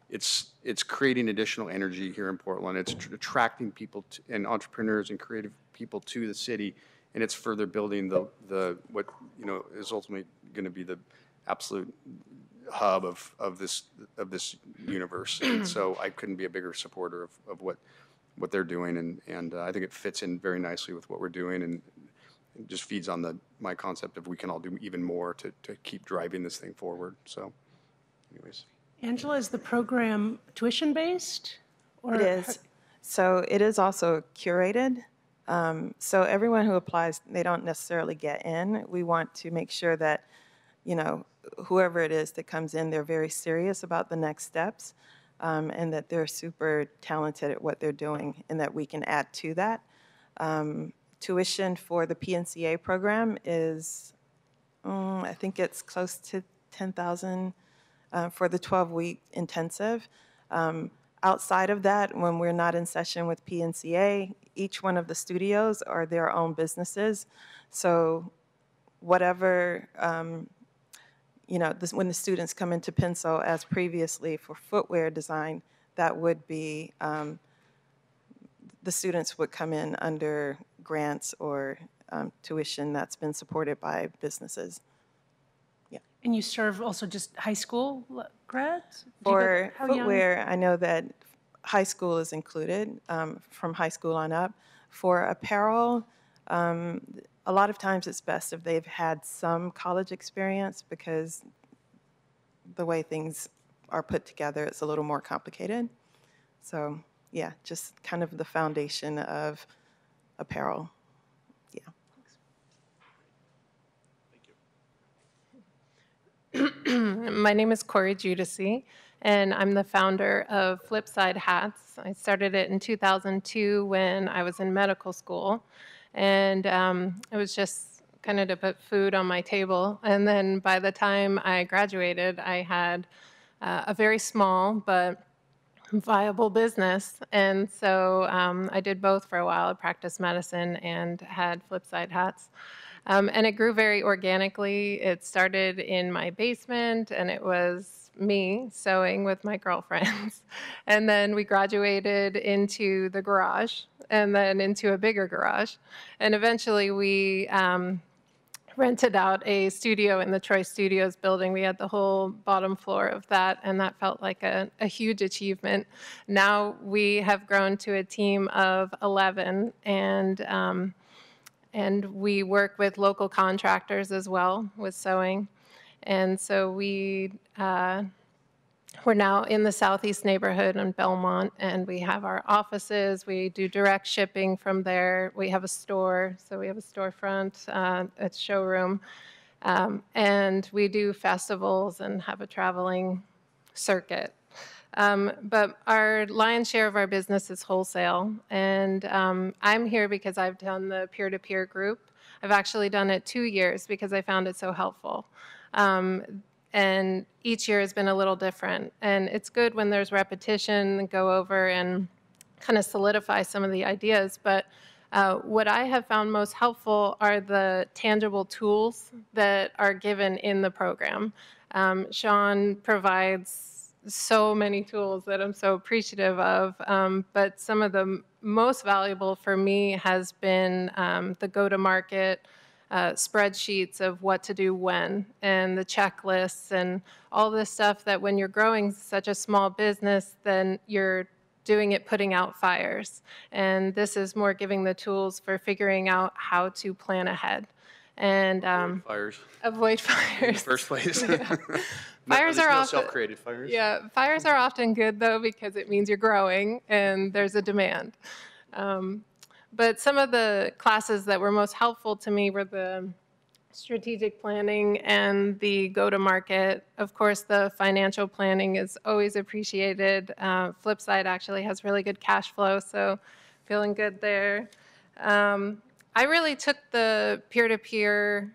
It's creating additional energy here in Portland. It's attracting people and entrepreneurs and creative people to the city, and it's further building the what is ultimately going to be the absolute hub of this universe. And so I couldn't be a bigger supporter of what what they're doing, and I think it fits in very nicely with what we're doing, and it just feeds on my concept of we can all do even more to keep driving this thing forward. So, anyways. Angela, is the program tuition-based? It is. So it is also curated. So everyone who applies, they don't necessarily get in. We want to make sure that, you know, whoever it is that comes in, they're very serious about the next steps, and that they're super talented at what they're doing, and that we can add to that. Tuition for the PNCA program is, I think it's close to $10,000 for the 12-week intensive. Outside of that, when we're not in session with PNCA, each one of the studios are their own businesses. So whatever, you know, when the students come into Pencil as previously for footwear design, that would be, the students would come in under grants or tuition that's been supported by businesses. And you serve also just high school grads? For How young? footwear, I know that high school is included, from high school on up. For apparel, a lot of times it's best if they've had some college experience, because the way things are put together, it's a little more complicated. So yeah, just kind of the foundation of apparel. Yeah. My name is Corey Judici, and I'm the founder of Flipside Hats. I started it in 2002 when I was in medical school, and it was just kind of to put food on my table. And then by the time I graduated, I had a very small but viable business. And so I did both for a while. I practiced medicine and had Flipside Hats. And it grew very organically. It started in my basement, and it was me sewing with my girlfriends. And then we graduated into the garage, and then into a bigger garage. And eventually we rented out a studio in the Troy Studios building. We had the whole bottom floor of that, and that felt like a huge achievement. Now we have grown to a team of 11, and we work with local contractors as well with sewing. And so we're now in the Southeast neighborhood in Belmont, and we have our offices. We do direct shipping from there. We have a store, so we have a storefront, a showroom. And we do festivals and have a traveling circuit. But our lion's share of our business is wholesale, and I'm here because I've done the peer-to-peer group. I've actually done it 2 years because I found it so helpful. And each year has been a little different, and it's good when there's repetition, go over and kind of solidify some of the ideas. But what I have found most helpful are the tangible tools that are given in the program. Sean provides so many tools that I'm so appreciative of, but some of the most valuable for me has been the go-to-market spreadsheets of what to do when, and the checklists and all this stuff that when you're growing such a small business, then you're doing it putting out fires. And this is more giving the tools for figuring out how to plan ahead. And Avoid fires. avoid fires. In the first place. Yeah. Fires are often self-created fires. Yeah, fires are often good though, because it means you're growing and there's a demand. But some of the classes that were most helpful to me were the strategic planning and the go-to-market. Of course, the financial planning is always appreciated. Flipside actually has really good cash flow, so feeling good there. I really took the peer-to-peer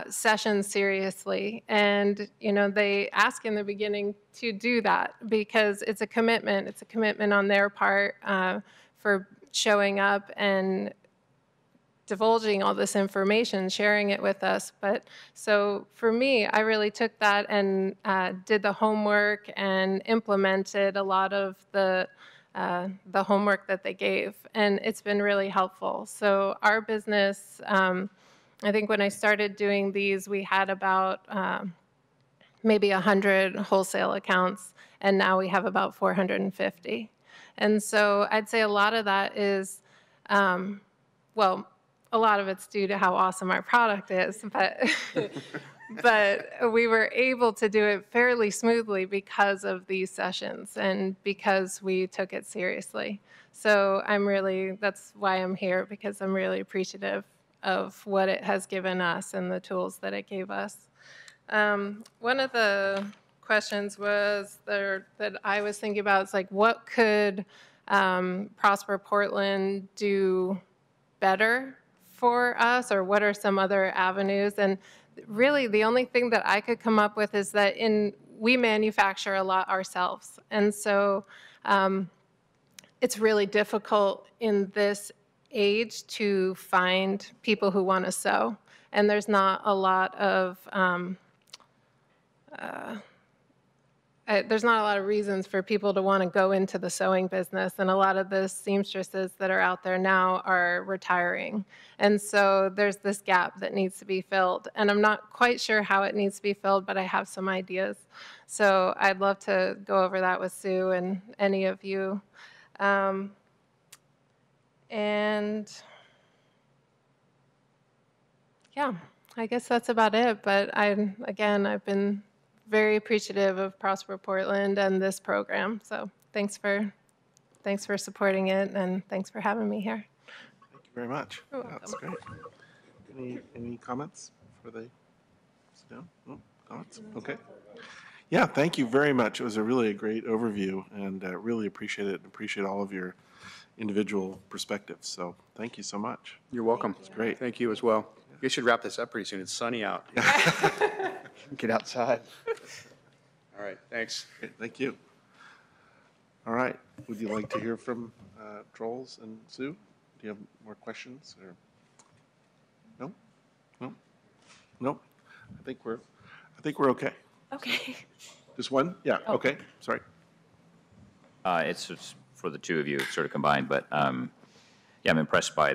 sessions seriously, and they ask in the beginning to do that because it's a commitment. It's a commitment on their part for showing up and divulging all this information, sharing it with us. But so for me, I really took that and did the homework and implemented a lot of the homework that they gave, and it's been really helpful. So our business, I think when I started doing these, we had about maybe 100 wholesale accounts, and now we have about 450. And so I'd say a lot of that is, well, a lot of it's due to how awesome our product is, but but we were able to do it fairly smoothly because of these sessions and because we took it seriously. So that's why I'm here, because I'm really appreciative of what it has given us and the tools that it gave us. One of the questions was that I was thinking about is like, what could Prosper Portland do better for us, or what are some other avenues? And really the only thing that I could come up with is that we manufacture a lot ourselves. And so it's really difficult in this age to find people who want to sew. And there's not a lot of there's not a lot of reasons for people to want to go into the sewing business, and a lot of the seamstresses that are out there now are retiring. And so there's this gap that needs to be filled, and I'm not quite sure how it needs to be filled, but I have some ideas. So I'd love to go over that with Sue and any of you. And yeah, I guess that's about it. But I've been very appreciative of Prosper Portland and this program. So thanks for supporting it, and thanks for having me here. Thank you very much. You're Yeah, that's great. Any comments before they sit down? No comments? Okay. Yeah, thank you very much. It was a great overview, and really appreciate it and appreciate all of your individual perspectives. So thank you so much. You're welcome. It's great. Thank you as well. You should wrap this up pretty soon. It's sunny out. Get outside. All right, thanks. Okay, thank you. All right, would you like to hear from Trolls and Sue? Do you have more questions or? No? No? No? I think we're okay. Okay. Just one? Yeah, okay, sorry. It's just for the two of you, it's sort of combined, but yeah, I'm impressed by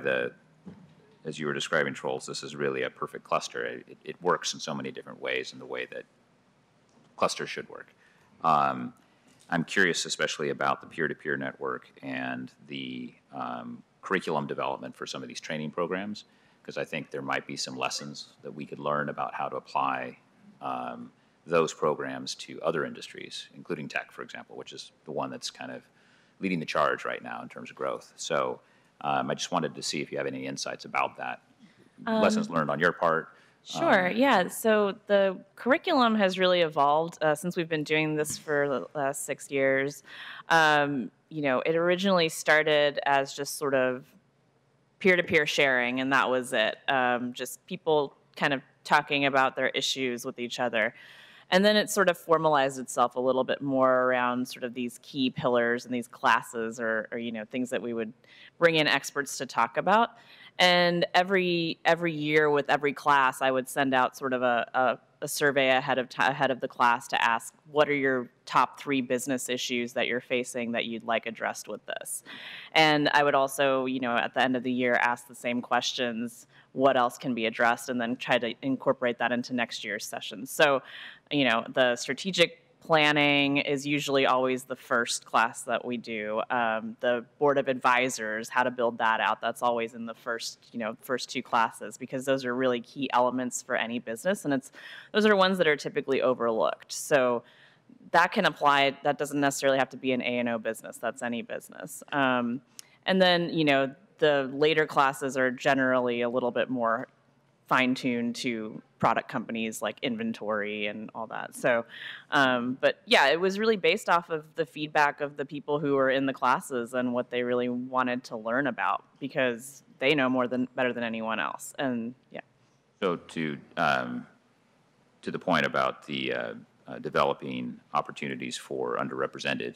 as you were describing, Trolls, this is really a perfect cluster. It works in so many different ways in the way that clusters should work. I'm curious especially about the peer-to-peer network and the curriculum development for some of these training programs, because I think there might be some lessons that we could learn about how to apply those programs to other industries, including tech, for example, which is the one that's kind of leading the charge right now in terms of growth. So I just wanted to see if you have any insights about that, lessons learned on your part. Sure, yeah. So the curriculum has really evolved since we've been doing this for the last 6 years. It originally started as just sort of peer-to-peer sharing, and that was it. Just people kind of talking about their issues with each other. And then it sort of formalized itself a little bit more around sort of these key pillars and these classes or things that we would bring in experts to talk about. And every year with every class, I would send out sort of a survey ahead of the class to ask, what are your top 3 business issues that you're facing that you'd like addressed with this? And I would also, at the end of the year, ask the same questions, what else can be addressed, and then try to incorporate that into next year's sessions. So, the strategic planning is usually always the first class that we do. The board of advisors, how to build that out, that's always in the first 2 classes, because those are really key elements for any business, and those are ones that are typically overlooked. So that can apply. That doesn't necessarily have to be an A&O business. That's any business. And then the later classes are generally a little bit more fine-tuned to product companies like inventory and all that. So, but yeah, it was really based off of the feedback of the people who were in the classes and what they really wanted to learn about, because they know better than anyone else. And yeah. So to the point about the developing opportunities for underrepresented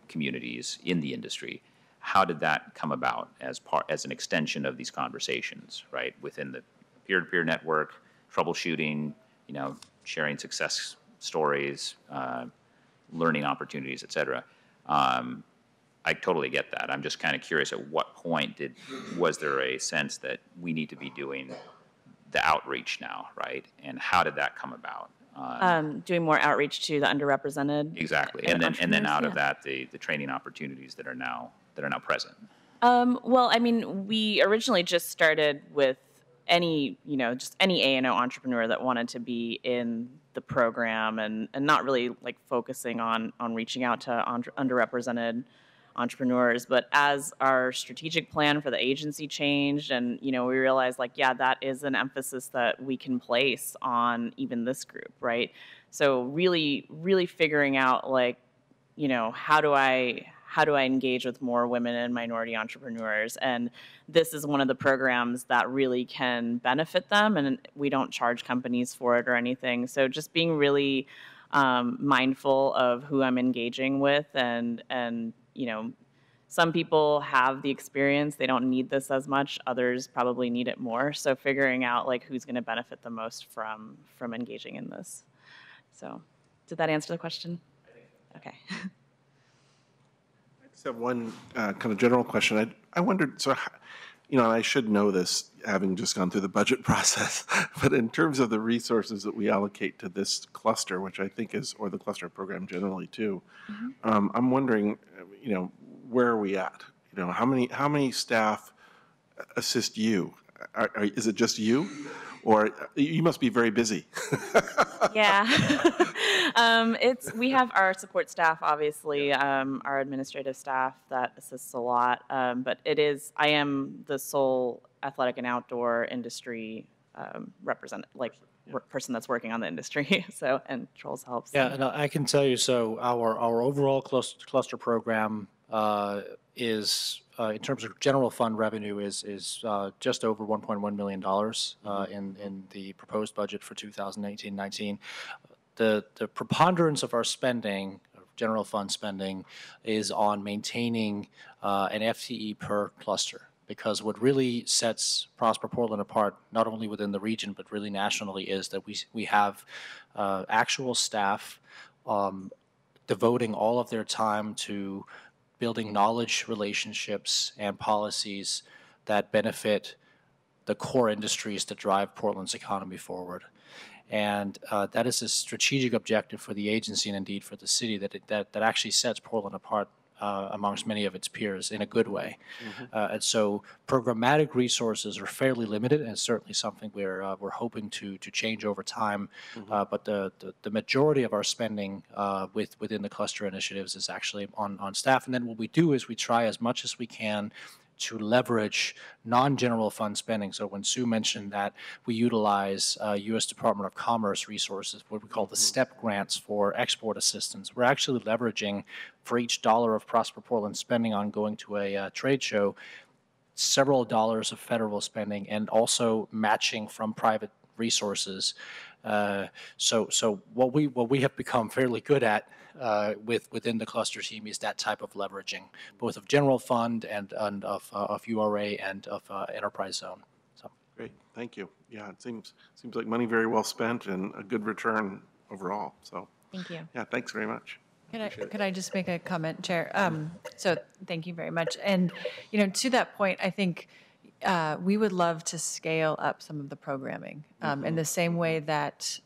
communities in the industry, how did that come about as an extension of these conversations, right? Within the peer-to-peer network, troubleshooting, sharing success stories, learning opportunities, et cetera. I totally get that. I'm just kind of curious, at what point was there a sense that we need to be doing the outreach now, right? And how did that come about? Doing more outreach to the underrepresented. Exactly. And then out of entrepreneurs, that, the training opportunities that are now present. Well, I mean, we originally just started with any, just any A&O entrepreneur that wanted to be in the program and not really like focusing on reaching out to underrepresented entrepreneurs. But as our strategic plan for the agency changed and, we realized like, yeah, that is an emphasis that we can place on even this group, right? So really, really figuring out like, how do I engage with more women and minority entrepreneurs? And this is one of the programs that really can benefit them, and we don't charge companies for it or anything. So just being really mindful of who I'm engaging with, and some people have the experience, they don't need this as much, others probably need it more. So figuring out like who's going to benefit the most from engaging in this. So did that answer the question? Okay. I just have one kind of general question. I wondered, so, I should know this, having just gone through the budget process, but in terms of the resources that we allocate to this cluster, which I think is, or the cluster program generally too, I'm wondering, where are we at? How many staff assist you? Is it just you? Or you must be very busy. Yeah. We have our support staff, obviously, our administrative staff that assists a lot. But I am the sole athletic and outdoor industry person that's working on the industry. So, and Trolls helps. Yeah, and I can tell you, so our overall cluster program is, in terms of general fund revenue, is just over $1.1 million in the proposed budget for 2018-19. The preponderance of our spending, general fund spending, is on maintaining an FTE per cluster. Because what really sets Prosper Portland apart, not only within the region, but really nationally, is that we have actual staff devoting all of their time to building knowledge, relationships, and policies that benefit the core industries that drive Portland's economy forward. And that is a strategic objective for the agency and indeed for the city that actually sets Portland apart amongst many of its peers in a good way. And so programmatic resources are fairly limited, and certainly something we're hoping to change over time. But the majority of our spending within the cluster initiatives is actually on staff. And then what we do is we try as much as we can to leverage non-general fund spending. So when Sue mentioned that we utilize U.S. Department of Commerce resources, what we call the STEP grants for export assistance, we're actually leveraging for each dollar of Prosper Portland spending on going to a trade show, several dollars of federal spending and also matching from private resources. So what we have become fairly good at within the cluster team is that type of leveraging, both of general fund and of URA and of enterprise zone. So Great, thank you. Yeah, it seems like money very well spent and a good return overall. So Thank you. yeah, thanks very much. Could I just make a comment, Chair? So thank you very much. And, to that point, I think we would love to scale up some of the programming in the same way that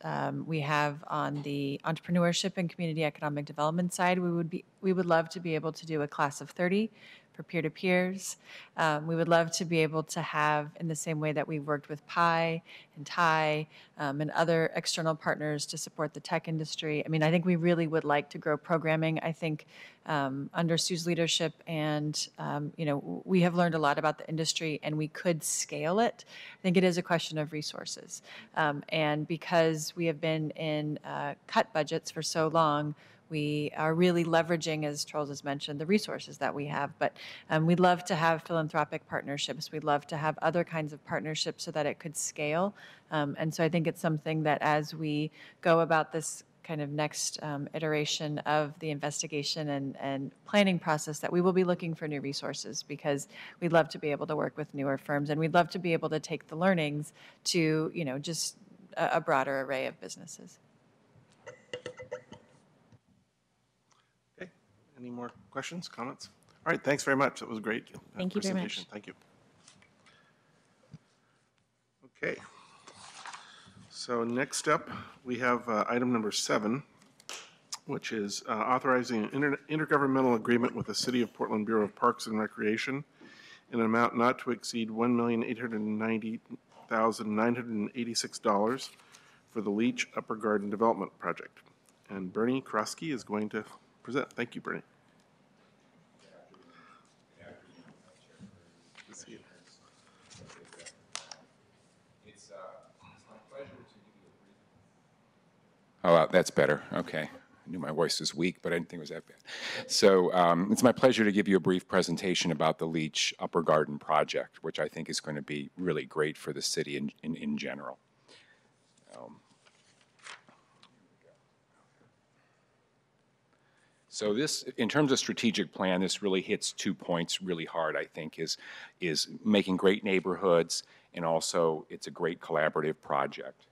we have on the entrepreneurship and community economic development side. We would love to be able to do a class of 30 for peer-to-peers. We would love to be able to have, in the same way that we've worked with PI and TIE and other external partners to support the tech industry. I mean, I think we really would like to grow programming. I think under Sue's leadership and, we have learned a lot about the industry and we could scale it. I think it is a question of resources. And because we have been in cut budgets for so long, we are really leveraging, as Charles has mentioned, the resources that we have. But we'd love to have philanthropic partnerships. We'd love to have other kinds of partnerships so that it could scale. And so I think it's something that as we go about this kind of next iteration of the investigation and planning process, that we will be looking for new resources, because we'd love to be able to work with newer firms, and we'd love to be able to take the learnings to, just a broader array of businesses. Okay, any more questions, comments? All right, thanks very much. That was great. Thank you very much. Thank you. Okay. So next up, we have item number 7, which is authorizing an intergovernmental agreement with the City of Portland Bureau of Parks and Recreation in an amount not to exceed $1,890,986 for the Leach Upper Garden Development Project. And Bernie Krosky is going to present. Thank you, Bernie. Oh, that's better. Okay. I knew my voice was weak, but I didn't think it was that bad. So it's my pleasure to give you a brief presentation about the Leach Upper Garden project, which I think is going to be really great for the city in general. So this, in terms of strategic plan, this really hits 2 points really hard, I think, is making great neighborhoods, and also it's a great collaborative project.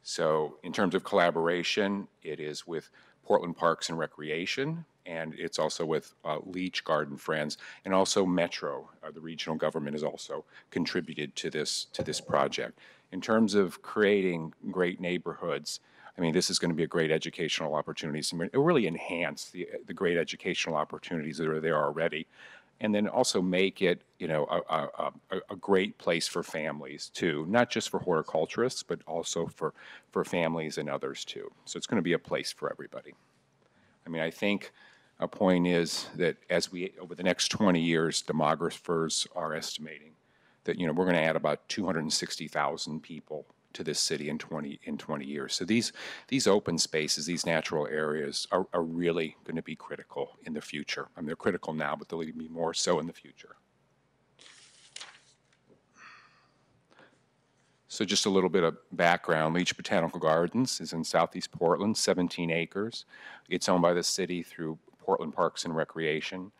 So in terms of collaboration, it is with Portland Parks and Recreation, and it's also with Leach Garden Friends, and also Metro, the regional government, has also contributed to this project. In terms of creating great neighborhoods, I mean, this is going to be a great educational opportunity. It will really enhance the great educational opportunities that are there already, and then also make it, you know, a great place for families too, not just for horticulturists, but also for families and others too. So it's going to be a place for everybody. I mean, I think a point is that over the next 20 years, demographers are estimating that, you know, we're going to add about 260,000 people to this city in 20 years. So these open spaces, these natural areas are really going to be critical in the future. I mean, they're critical now, but they'll even be more so in the future. So just a little bit of background. Leach Botanical Gardens is in southeast Portland, 17 acres. It's owned by the city through Portland Parks and Recreation.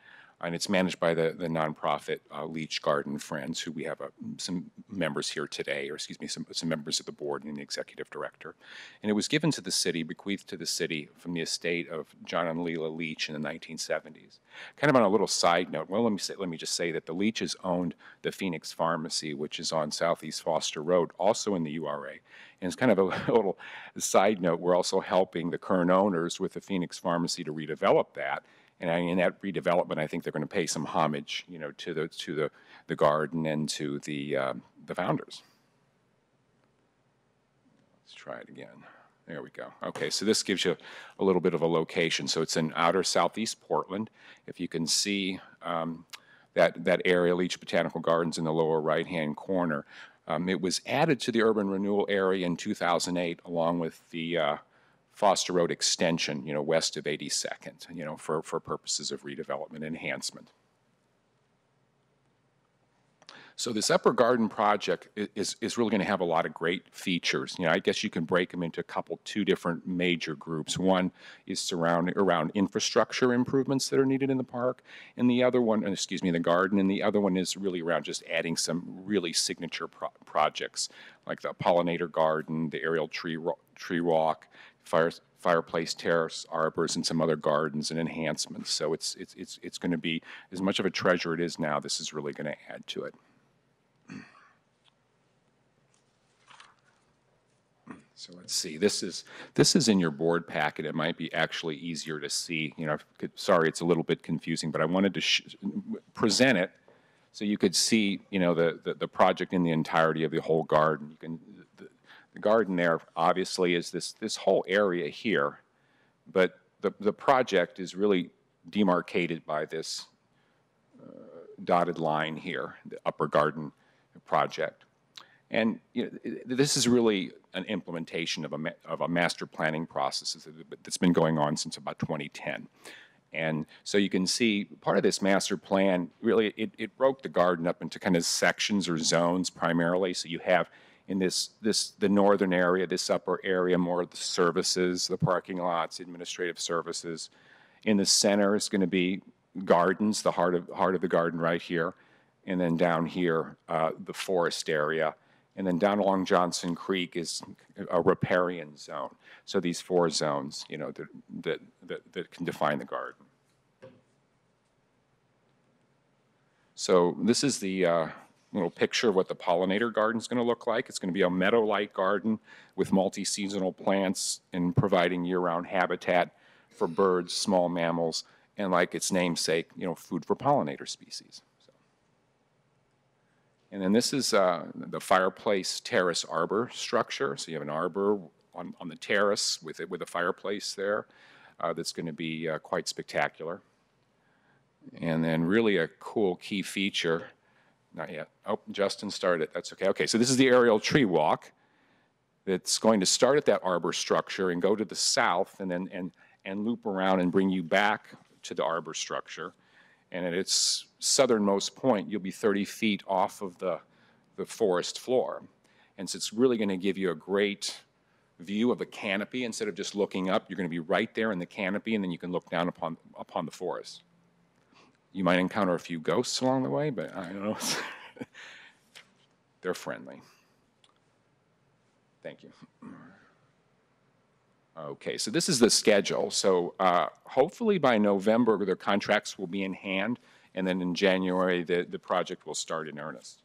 And it's managed by the nonprofit Leach Garden Friends, who we have some members here today, or excuse me, some members of the board and the executive director. And it was given to the city, bequeathed to the city from the estate of John and Leila Leach in the 1970s. Kind of on a little side note, well, let me just say that the Leaches owned the Phoenix Pharmacy, which is on Southeast Foster Road, also in the URA. And it's kind of a little side note, we're also helping the current owners with the Phoenix Pharmacy to redevelop that. And in that redevelopment, I think they're going to pay some homage, you know, to the garden and to the founders. Let's try it again. There we go. Okay, so this gives you a little bit of a location. So it's in outer southeast Portland. If you can see that area, Leach Botanical Gardens, in the lower right-hand corner. It was added to the urban renewal area in 2008, along with the Foster Road extension, you know, west of 82nd, you know, for purposes of redevelopment enhancement. So this Upper Garden project is really going to have a lot of great features. You know, I guess you can break them into two different major groups. One is around infrastructure improvements that are needed in the park, and the other one, excuse me, the garden, and the other one is really around just adding some really signature projects, like the pollinator garden, the aerial tree walk, fireplace terrace, arbors, and some other gardens and enhancements. So it's going to be as much of a treasure it is now. This is really going to add to it. So let's see. This is in your board packet. It might be actually easier to see. You know, sorry, it's a little bit confusing, but I wanted to present it so you could see, you know, the project in the entirety of the whole garden. You can. The garden there obviously is this whole area here, but the project is really demarcated by this dotted line here, the Upper Garden project. And you know, this is really an implementation of a master planning process that's been going on since about 2010. And so you can see part of this master plan, really, it broke the garden up into kind of sections or zones primarily. So you have in the northern area, this upper area, more of the services, the parking lots, administrative services. In the center is going to be gardens, the heart of the garden right here. And then down here, the forest area. And then down along Johnson Creek is a riparian zone. So these 4 zones, you know, that can define the garden. So this is the little picture of what the pollinator garden is going to look like. It's going to be a meadow-like garden with multi-seasonal plants and providing year-round habitat for birds, small mammals, and like its namesake, food for pollinator species. So. And then this is the fireplace terrace arbor structure. So you have an arbor on the terrace with a fireplace there that's going to be quite spectacular. And then really a cool key feature. Not yet. Oh, Justin started. That's okay. Okay, so this is the aerial tree walk that's going to start at that arbor structure and go to the south and then and loop around and bring you back to the arbor structure. And at its southernmost point, you'll be 30 feet off of the forest floor. And so it's really going to give you a great view of the canopy. Instead of just looking up, you're going to be right there in the canopy, and then you can look down upon the forest. You might encounter a few ghosts along the way, but I don't know. They're friendly. Thank you. Okay, so this is the schedule. So hopefully by November, the contracts will be in hand, and then in January, the project will start in earnest.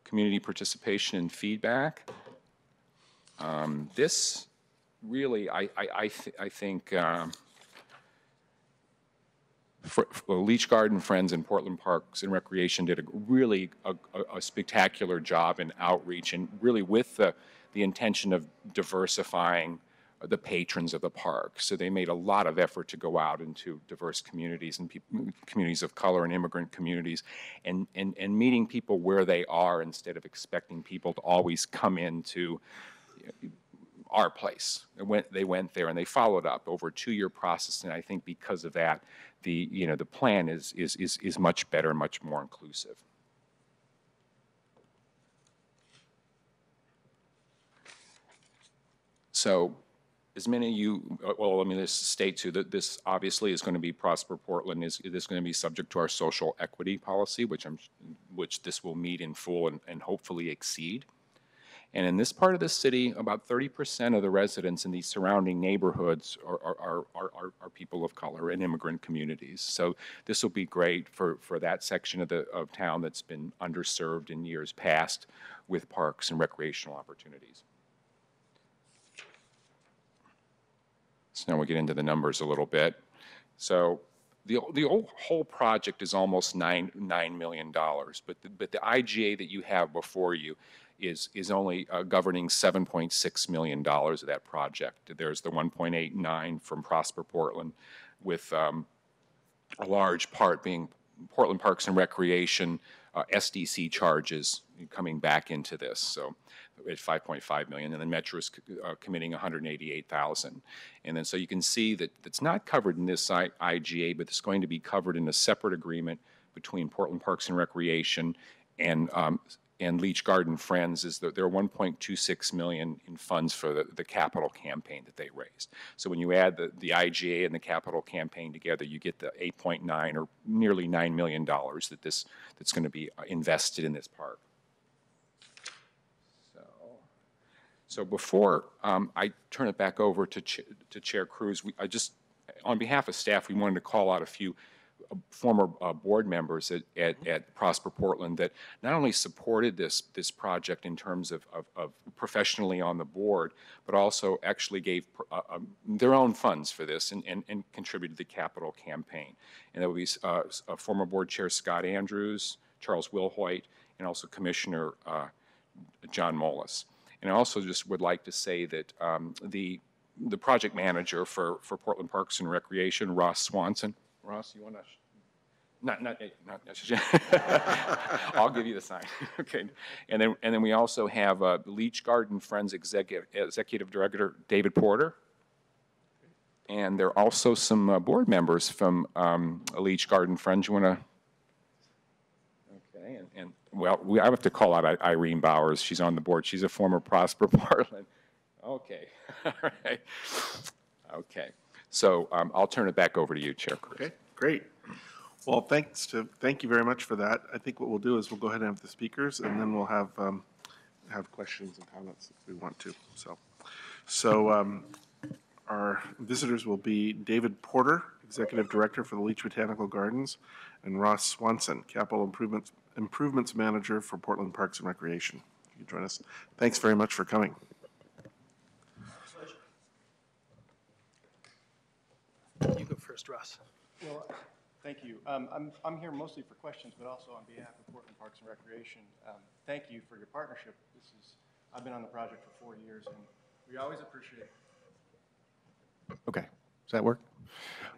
Community participation and feedback. This really, I think, Leach Garden Friends and Portland Parks and Recreation did a spectacular job in outreach, and really with the intention of diversifying the patrons of the park. So they made a lot of effort to go out into diverse communities and communities of color and immigrant communities, and meeting people where they are instead of expecting people to always come into our place. They went there and they followed up over a 2-year process, and I think because of that, the plan is much better and much more inclusive. So, as many of you, well, let me just state too that this obviously is going to be Prosper Portland is going to be subject to our social equity policy, which this will meet in full and hopefully exceed. And in this part of the city, about 30% of the residents in these surrounding neighborhoods are people of color and immigrant communities. So this will be great for that section of town that's been underserved in years past with parks and recreational opportunities. So now we get into the numbers a little bit. So the whole project is almost $9 million, but the IGA that you have before you is only governing $7.6 million of that project. There's the 1.89 from Prosper Portland, with a large part being Portland Parks and Recreation SDC charges coming back into this. So at 5.5 million, and then Metro's committing 188,000. And then so you can see that it's not covered in this IGA, but it's going to be covered in a separate agreement between Portland Parks and Recreation and Leach Garden Friends. Is that there are 1.26 million in funds for the capital campaign that they raised. So when you add the IGA and the capital campaign together, you get the 8.9 or nearly $9 million that's going to be invested in this park. So before I turn it back over to Chair Cruz, on behalf of staff, we wanted to call out a few former board members at Prosper Portland that not only supported this project in terms of professionally on the board, but also actually gave their own funds for this and contributed to the capital campaign. And that would be former board chair Scott Andrews, Charles Wilhoit, and also Commissioner John Mullis. And I also just would like to say that the project manager for Portland Parks and Recreation, Ross Swanson. Ross, you want to? Not I'll give you the sign. Okay. And then we also have Leach Garden Friends Executive Director David Porter. And there are also some board members from Leach Garden Friends. You want to? Okay. And well, I have to call out Irene Bowers. She's on the board. She's a former Prosper Portland. Okay. All right. Okay. So I'll turn it back over to you, Chair Cruz. Okay, great. Well, thank you very much for that. I think what we'll do is we'll go ahead and have the speakers, and then we'll have questions and comments if we want to. So our visitors will be David Porter, Executive Director for the Leach Botanical Gardens, and Ross Swanson, Capital Improvements Manager for Portland Parks and Recreation. You can join us. Thanks very much for coming. You go first, Russ. Well, thank you. I'm here mostly for questions, but also on behalf of Portland Parks and Recreation. Thank you for your partnership. I've been on the project for 4 years, and we always appreciate. Okay, does that work?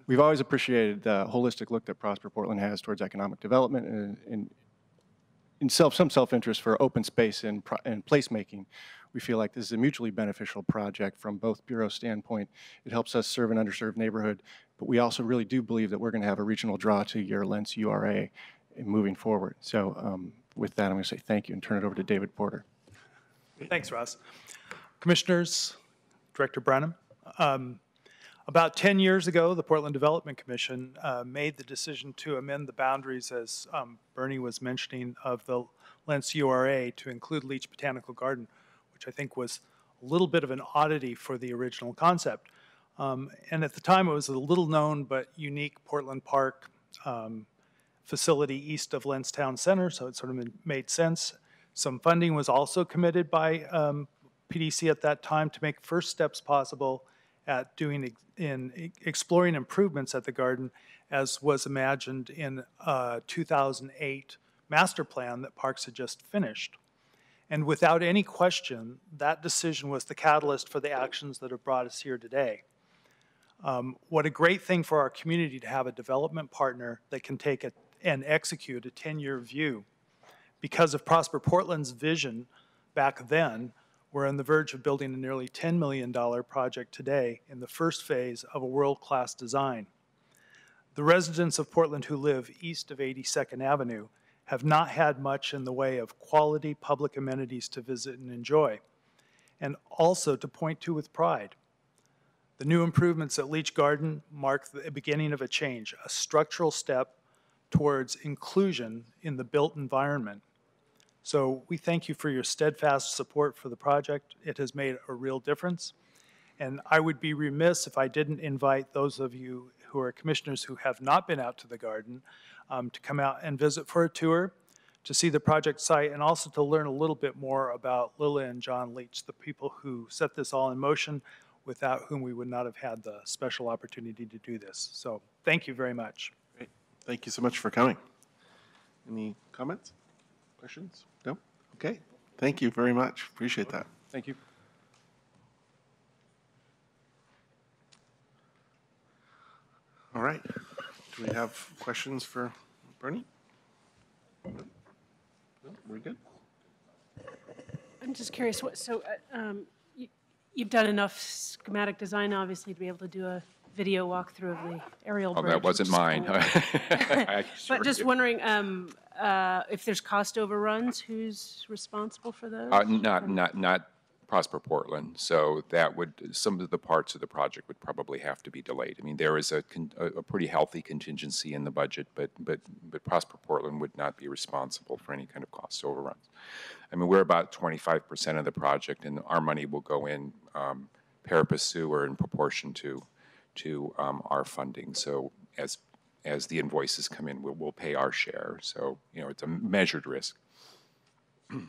We've always appreciated the holistic look that Prosper Portland has towards economic development and in some self-interest for open space and placemaking. We feel like this is a mutually beneficial project from both bureaus' standpoint. It helps us serve an underserved neighborhood, but we also really do believe that we're going to have a regional draw to your Lentz URA moving forward. So with that, I'm going to say thank you and turn it over to David Porter. Thanks, Russ. Commissioners, Director Branham, about 10 years ago, the Portland Development Commission made the decision to amend the boundaries, as Bernie was mentioning, of the Lentz URA to include Leach Botanical Garden, which I think was a little bit of an oddity for the original concept. And at the time, it was a little known but unique Portland Park facility east of Lentz Town Center, so it sort of made sense. Some funding was also committed by PDC at that time to make first steps possible at exploring improvements at the garden, as was imagined in a 2008 master plan that Parks had just finished. And without any question, that decision was the catalyst for the actions that have brought us here today. What a great thing for our community to have a development partner that can take and execute a 10-year view. Because of Prosper Portland's vision back then, we're on the verge of building a nearly $10 million project today in the first phase of a world-class design. The residents of Portland who live east of 82nd Avenue have not had much in the way of quality public amenities to visit and enjoy, and also to point to with pride. The new improvements at Leach Garden mark the beginning of a change, a structural step towards inclusion in the built environment. So we thank you for your steadfast support for the project. It has made a real difference. And I would be remiss if I didn't invite those of you who are commissioners who have not been out to the garden to come out and visit for a tour, to see the project site, and also to learn a little bit more about Lila and John Leach, the people who set this all in motion, without whom we would not have had the special opportunity to do this. So thank you very much. Great. Thank you so much for coming. Any comments? Questions? No? Okay. Thank you very much. Appreciate that. Thank you. All right. Do we have questions for Bernie? No? No? We're good? I'm just curious, you've done enough schematic design, obviously, to be able to do a video walkthrough of the aerial bridge. Oh, that wasn't mine. But just wondering if there's cost overruns, who's responsible for those? Not Prosper Portland. So that would, some of the parts of the project would probably have to be delayed. I mean, there is a pretty healthy contingency in the budget, but Prosper Portland would not be responsible for any kind of cost overruns. I mean, we're about 25% of the project, and our money will go in pari passu or in proportion to our funding. So as the invoices come in, we'll pay our share. So, you know, it's a measured risk. Okay.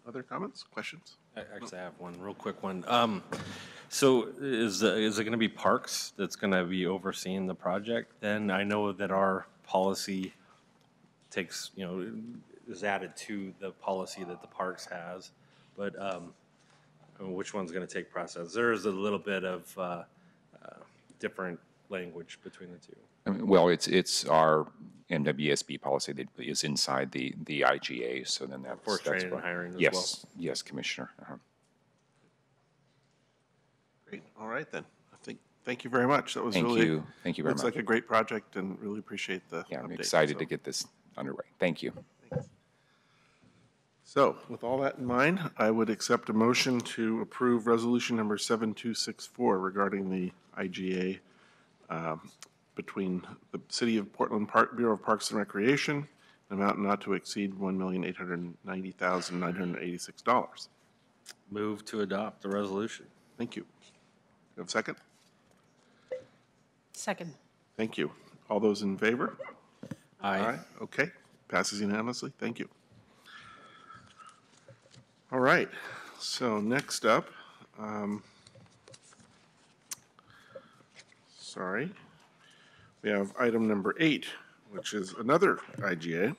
Other comments, questions? Actually, I have one real quick one. So is it going to be Parks that's going to be overseeing the project? Then I know that our policy takes, you know, is added to the policy that the Parks has, but which one's going to take precedence? There is a little bit of different language between the two. I mean, well, it's our MWSB policy that is inside the IGA, so then that's for training and hiring as yes, well. Yes, Commissioner. Great. All right then. Thank you very much. That was Thank really you. Thank you very much. Looks like a great project, and really appreciate the Yeah, I'm update. excited to get this underway. Thank you. Thanks. So with all that in mind, I would accept a motion to approve resolution number 7264 regarding the IGA between the City of Portland Bureau of Parks and Recreation, an amount not to exceed $1,890,986. Move to adopt the resolution. Thank you. You have a second? Second. Thank you. All those in favor? Aye. Okay, passes unanimously. Thank you. All right, so next up, sorry, we have item number 8, which is another IGA,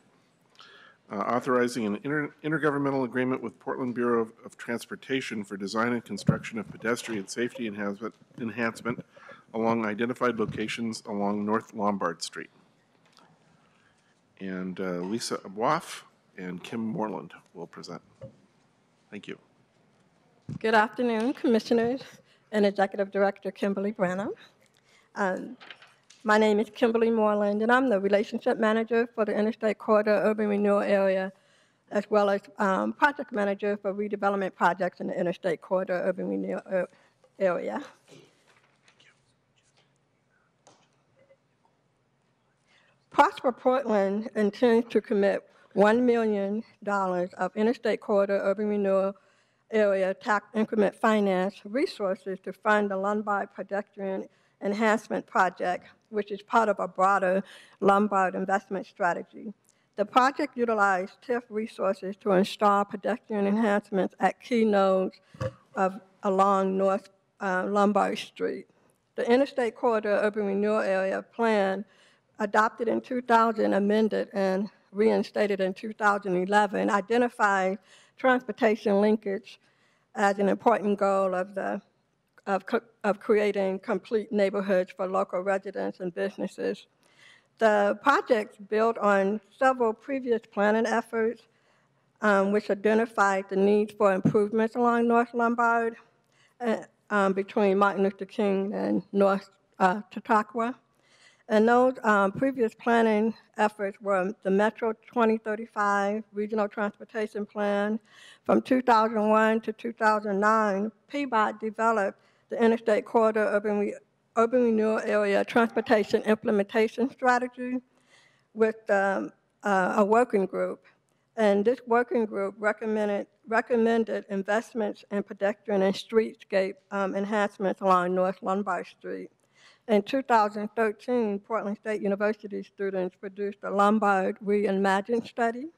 authorizing an intergovernmental agreement with Portland Bureau of Transportation for design and construction of pedestrian safety enhancement along identified locations along North Lombard Street. And Lisa Abwaf and Kim Moreland will present. Thank you. Good afternoon, Commissioners and Executive Director Kimberly Branham. My name is Kimberly Moreland, and I'm the Relationship Manager for the Interstate Corridor Urban Renewal Area, as well as Project Manager for redevelopment projects in the Interstate Corridor Urban Renewal Area. Prosper Portland intends to commit $1 million of Interstate Corridor Urban Renewal Area tax increment finance resources to fund the Lombard Pedestrian Enhancement Project, which is part of a broader Lombard investment strategy. The project utilized TIF resources to install pedestrian enhancements at key nodes along North Lombard Street. The Interstate Corridor Urban Renewal Area plan, adopted in 2000, amended and reinstated in 2011, identified transportation linkage as an important goal of creating complete neighborhoods for local residents and businesses. The project built on several previous planning efforts, which identified the need for improvements along North Lombard between Martin Luther King and North Chautauqua. And those previous planning efforts were the Metro 2035 Regional Transportation Plan. From 2001 to 2009, PBOT developed the Interstate Corridor Urban Renewal Area Transportation Implementation Strategy with a working group. And this working group recommended investments in pedestrian and streetscape enhancements along North Lombard Street. In 2013, Portland State University students produced a Lombard Reimagined study.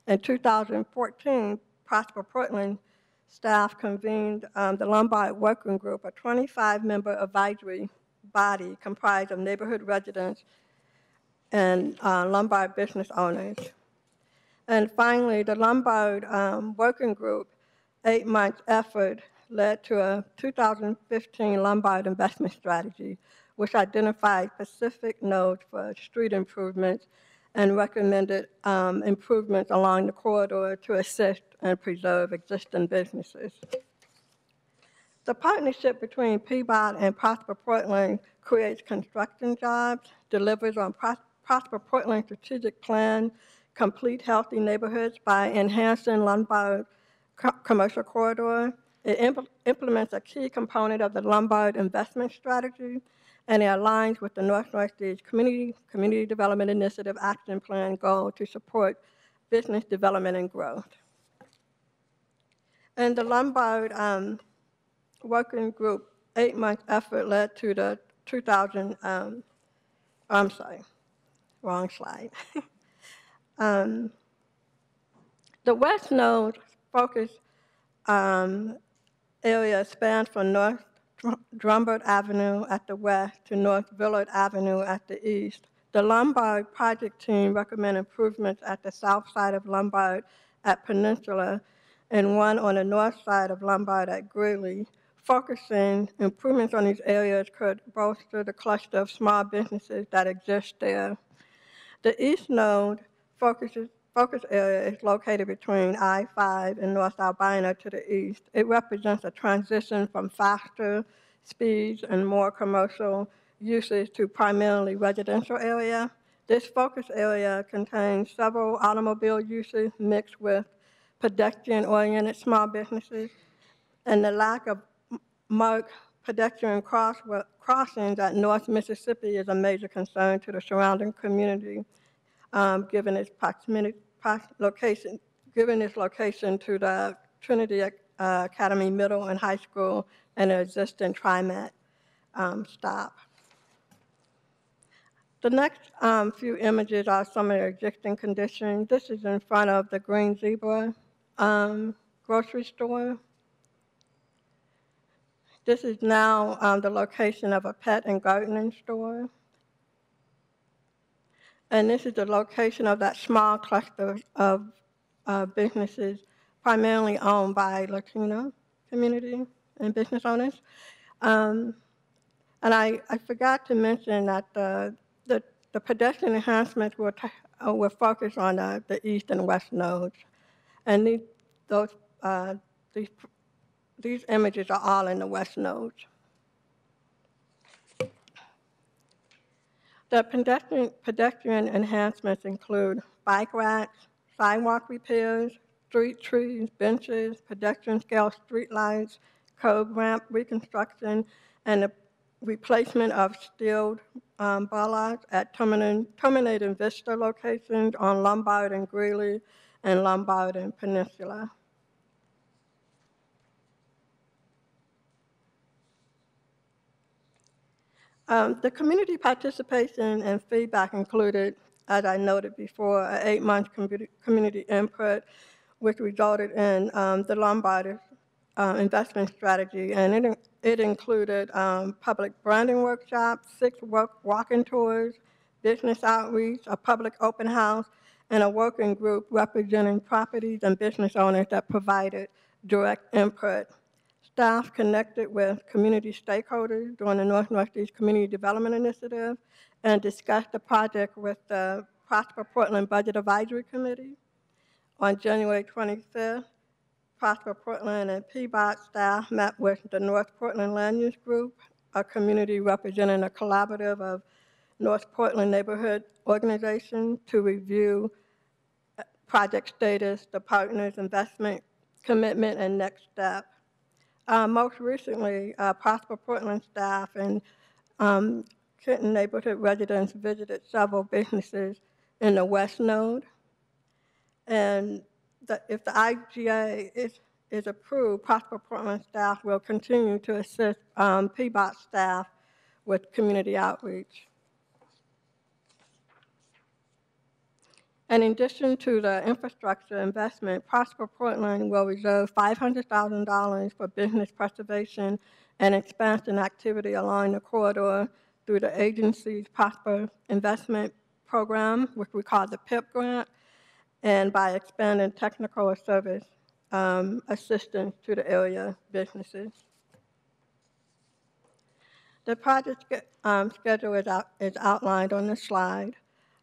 In 2014, Prosper Portland staff convened the Lombard Working Group, a 25-member advisory body comprised of neighborhood residents and Lombard business owners. And finally, the Lombard Working Group 8-month effort led to a 2015 Lombard investment strategy, which identified specific nodes for street improvements and recommended improvements along the corridor to assist and preserve existing businesses. The partnership between PBOT and Prosper Portland creates construction jobs, delivers on Prosper Portland's strategic plan, complete healthy neighborhoods by enhancing Lombard commercial corridor. It implements a key component of the Lombard investment strategy, and it aligns with the North-Northeast Community Development Initiative Action Plan goal to support business development and growth. And the Lombard Working Group 8-month effort led to the 2000, I'm sorry, wrong slide. The West Node focus area spans from North Drummond Avenue at the west to North Willard Avenue at the east. The Lombard project team recommend improvements at the south side of Lombard at Peninsula and one on the north side of Lombard at Greeley. Focusing improvements on these areas could bolster the cluster of small businesses that exist there. The east node focus area is located between I-5 and North Albina to the east. It represents a transition from faster speeds and more commercial uses to primarily residential area. This focus area contains several automobile uses mixed with pedestrian-oriented small businesses, and the lack of marked pedestrian crossings at North Mississippi is a major concern to the surrounding community, given its location to the Trinity Academy Middle and High School and the existing TriMet stop. The next few images are some of the existing conditions. This is in front of the Green Zebra grocery store. This is now the location of a pet and gardening store. And this is the location of that small cluster of businesses primarily owned by Latino community and business owners. And I forgot to mention that the pedestrian enhancements will focus on the east and west nodes. And these images are all in the west nodes. The pedestrian enhancements include bike racks, sidewalk repairs, street trees, benches, pedestrian scale street lights, curb ramp reconstruction, and the replacement of steel bollards at terminating Vista locations on Lombard and Greeley and Lombard and Peninsula. The community participation and feedback included, as I noted before, an 8-month community input, which resulted in the Lombard investment strategy, and it included public branding workshops, 6 walking tours, business outreach, a public open house, and a working group representing properties and business owners that provided direct input. Staff connected with community stakeholders during the North Northeast Community Development Initiative and discussed the project with the Prosper Portland Budget Advisory Committee. On January 25th, Prosper Portland and PBOT staff met with the North Portland Land Use Group, a community representing a collaborative of North Portland neighborhood organizations, to review project status, the partners' investment commitment, and next steps. Most recently, Prosper Portland staff and Kenton neighborhood residents visited several businesses in the West Node. And if the IGA is approved, Prosper Portland staff will continue to assist PBOT staff with community outreach. And in addition to the infrastructure investment, Prosper Portland will reserve $500,000 for business preservation and expansion activity along the corridor through the agency's Prosper Investment Program, which we call the PIP grant, and by expanding technical service assistance to the area businesses. The project schedule is outlined on the slide.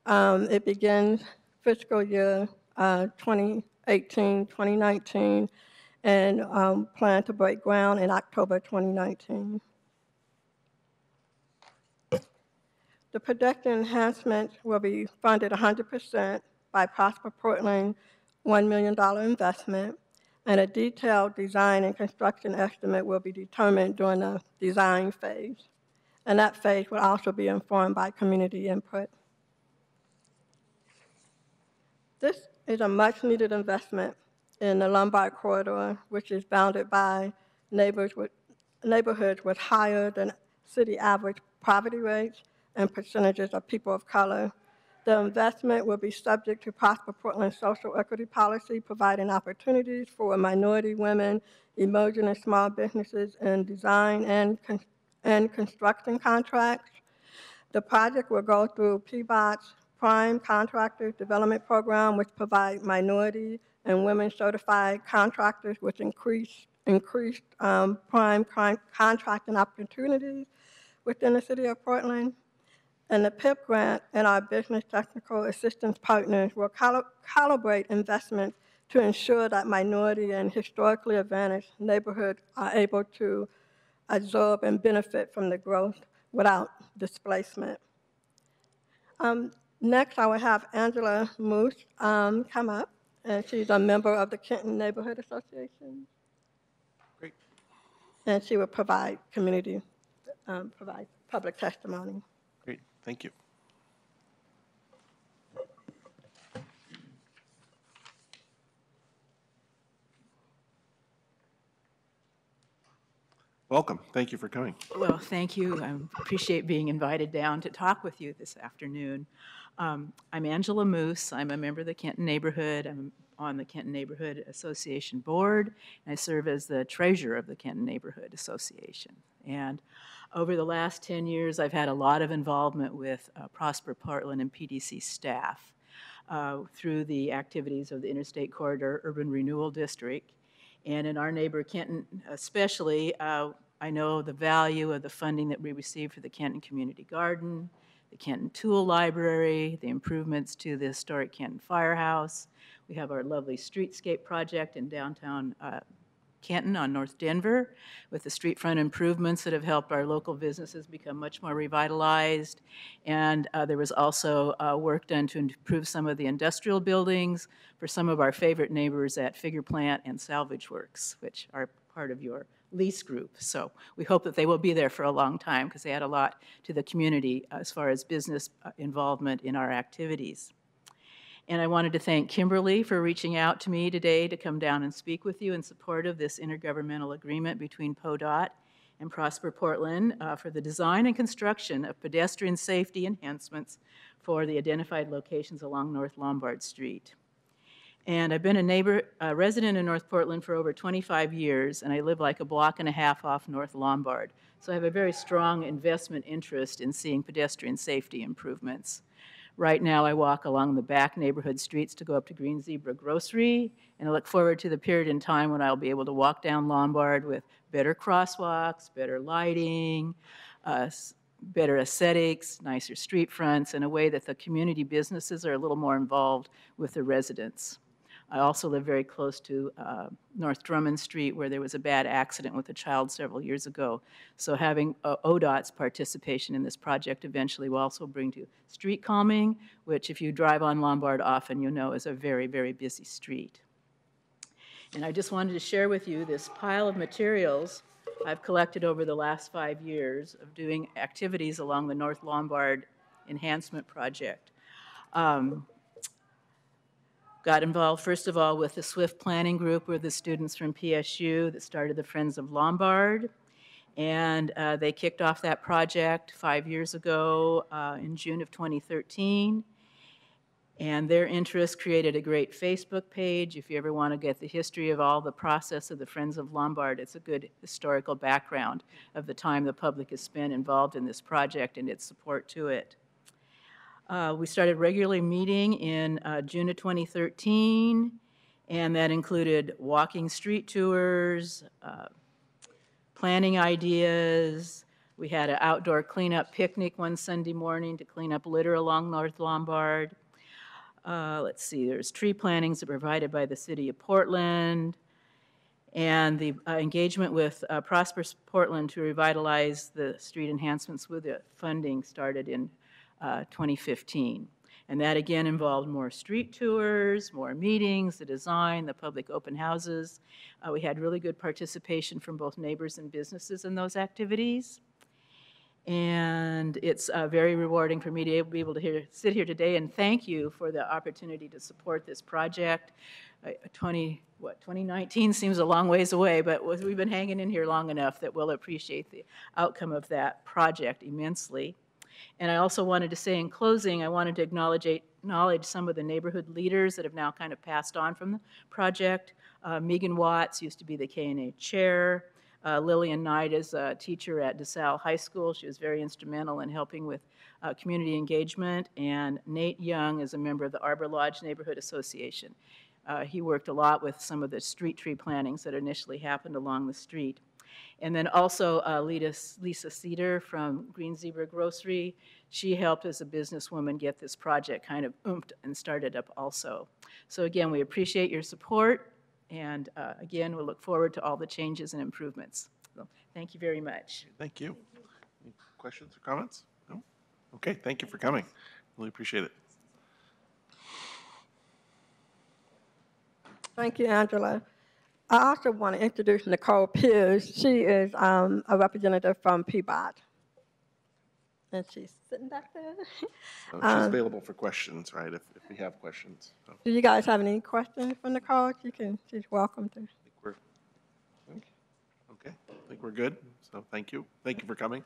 It begins fiscal year 2018-2019 and plan to break ground in October 2019. The pedestrian enhancements will be funded 100% by Prosper Portland $1 million investment, and a detailed design and construction estimate will be determined during the design phase. And that phase will also be informed by community input. This is a much-needed investment in the Lombard corridor, which is bounded by neighborhoods with higher than city average poverty rates and percentages of people of color. The investment will be subject to Prosper Portland's social equity policy, providing opportunities for minority women, emerging and small businesses in design and construction contracts. The project will go through PBOT's Prime Contractors Development Program, which provide minority and women certified contractors with increased prime contracting opportunities within the city of Portland. And the PIP grant and our business technical assistance partners will calibrate investments to ensure that minority and historically advantaged neighborhoods are able to absorb and benefit from the growth without displacement. Next, I will have Angela Moose come up, and she's a member of the Kenton Neighborhood Association. Great. And she will provide provide public testimony. Great, thank you. Welcome. Thank you for coming. Well, thank you. I appreciate being invited down to talk with you this afternoon. I'm Angela Moose. I'm a member of the Kenton Neighborhood. I'm on the Kenton Neighborhood Association Board, and I serve as the treasurer of the Kenton Neighborhood Association. And over the last 10 years, I've had a lot of involvement with Prosper Portland and PDC staff through the activities of the Interstate Corridor Urban Renewal District. And in our neighbor Kenton especially, I know the value of the funding that we received for the Kenton Community Garden, the Kenton Tool Library, the improvements to the historic Kenton Firehouse. We have our lovely streetscape project in downtown Kenton on North Denver with the street front improvements that have helped our local businesses become much more revitalized. And there was also work done to improve some of the industrial buildings for some of our favorite neighbors at Figure Plant and Salvage Works, which are part of your lease group. So we hope that they will be there for a long time because they add a lot to the community as far as business involvement in our activities. And I wanted to thank Kimberly for reaching out to me today to come down and speak with you in support of this intergovernmental agreement between PODOT and Prosper Portland for the design and construction of pedestrian safety enhancements for the identified locations along North Lombard Street. And I've been a resident in North Portland for over 25 years, and I live like a block and a half off North Lombard. So I have a very strong investment interest in seeing pedestrian safety improvements. Right now, I walk along the back neighborhood streets to go up to Green Zebra Grocery, and I look forward to the period in time when I'll be able to walk down Lombard with better crosswalks, better lighting, better aesthetics, nicer street fronts, in a way that the community businesses are a little more involved with the residents. I also live very close to North Drummond Street, where there was a bad accident with a child several years ago. So having ODOT's participation in this project eventually will also bring to street calming, which if you drive on Lombard often, you know is a very, very busy street. And I just wanted to share with you this pile of materials I've collected over the last 5 years of doing activities along the North Lombard Enhancement Project. Got involved, first of all, with the SWIFT planning group with the students from PSU that started the Friends of Lombard. And they kicked off that project 5 years ago in June of 2013. And their interest created a great Facebook page. If you ever want to get the history of all the process of the Friends of Lombard, it's a good historical background of the time the public has spent involved in this project and its support to it. We started regularly meeting in June of 2013, and that included walking street tours, planning ideas. We had an outdoor cleanup picnic one Sunday morning to clean up litter along North Lombard. Let's see, there's tree plantings provided by the City of Portland, and the engagement with Prosper Portland to revitalize the street enhancements with the funding started in 2015. And that again involved more street tours, more meetings, the design, the public open houses. We had really good participation from both neighbors and businesses in those activities. And it's very rewarding for me to be able to sit here today and thank you for the opportunity to support this project. 2019 seems a long ways away, but we've been hanging in here long enough that we'll appreciate the outcome of that project immensely. And I also wanted to say in closing, I wanted to acknowledge some of the neighborhood leaders that have now kind of passed on from the project. Megan Watts used to be the K&A chair. Lillian Knight is a teacher at DeSalle High School. She was very instrumental in helping with community engagement. And Nate Young is a member of the Arbor Lodge Neighborhood Association. He worked a lot with some of the street tree plantings that initially happened along the street. And then also Lisa Cedar from Green Zebra Grocery. She helped as a businesswoman get this project kind of oomphed and started up also. So again, we appreciate your support. And again, we'll look forward to all the changes and improvements. So thank you very much. Thank you. Any questions or comments? No? Okay, thank you for coming. Really appreciate it. Thank you, Angela. I also want to introduce Nicole Pierce. She is a representative from PBOT. And she's sitting back there. She's available for questions, right, if we have questions. So. Do you guys have any questions for Nicole? She's welcome to. Okay, I think we're good, so thank you. Thank you for coming.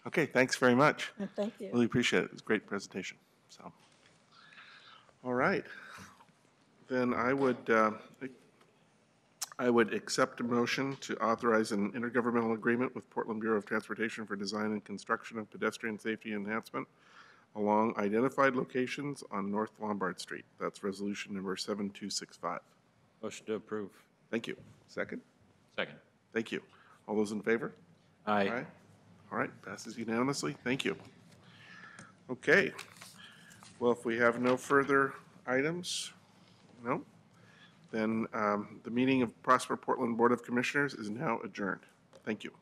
Okay, thanks very much. Thank you. Really appreciate it. It was a great presentation, so. All right. Then I would accept a motion to authorize an intergovernmental agreement with Portland Bureau of Transportation for design and construction of pedestrian safety enhancement along identified locations on North Lombard Street. That's resolution number 7265. Motion to approve. Thank you. Second? Second. Thank you. All those in favor? Aye. All right, passes unanimously. Thank you. Okay. Well, if we have no further items, no, then the meeting of Prosper Portland Board of Commissioners is now adjourned. Thank you.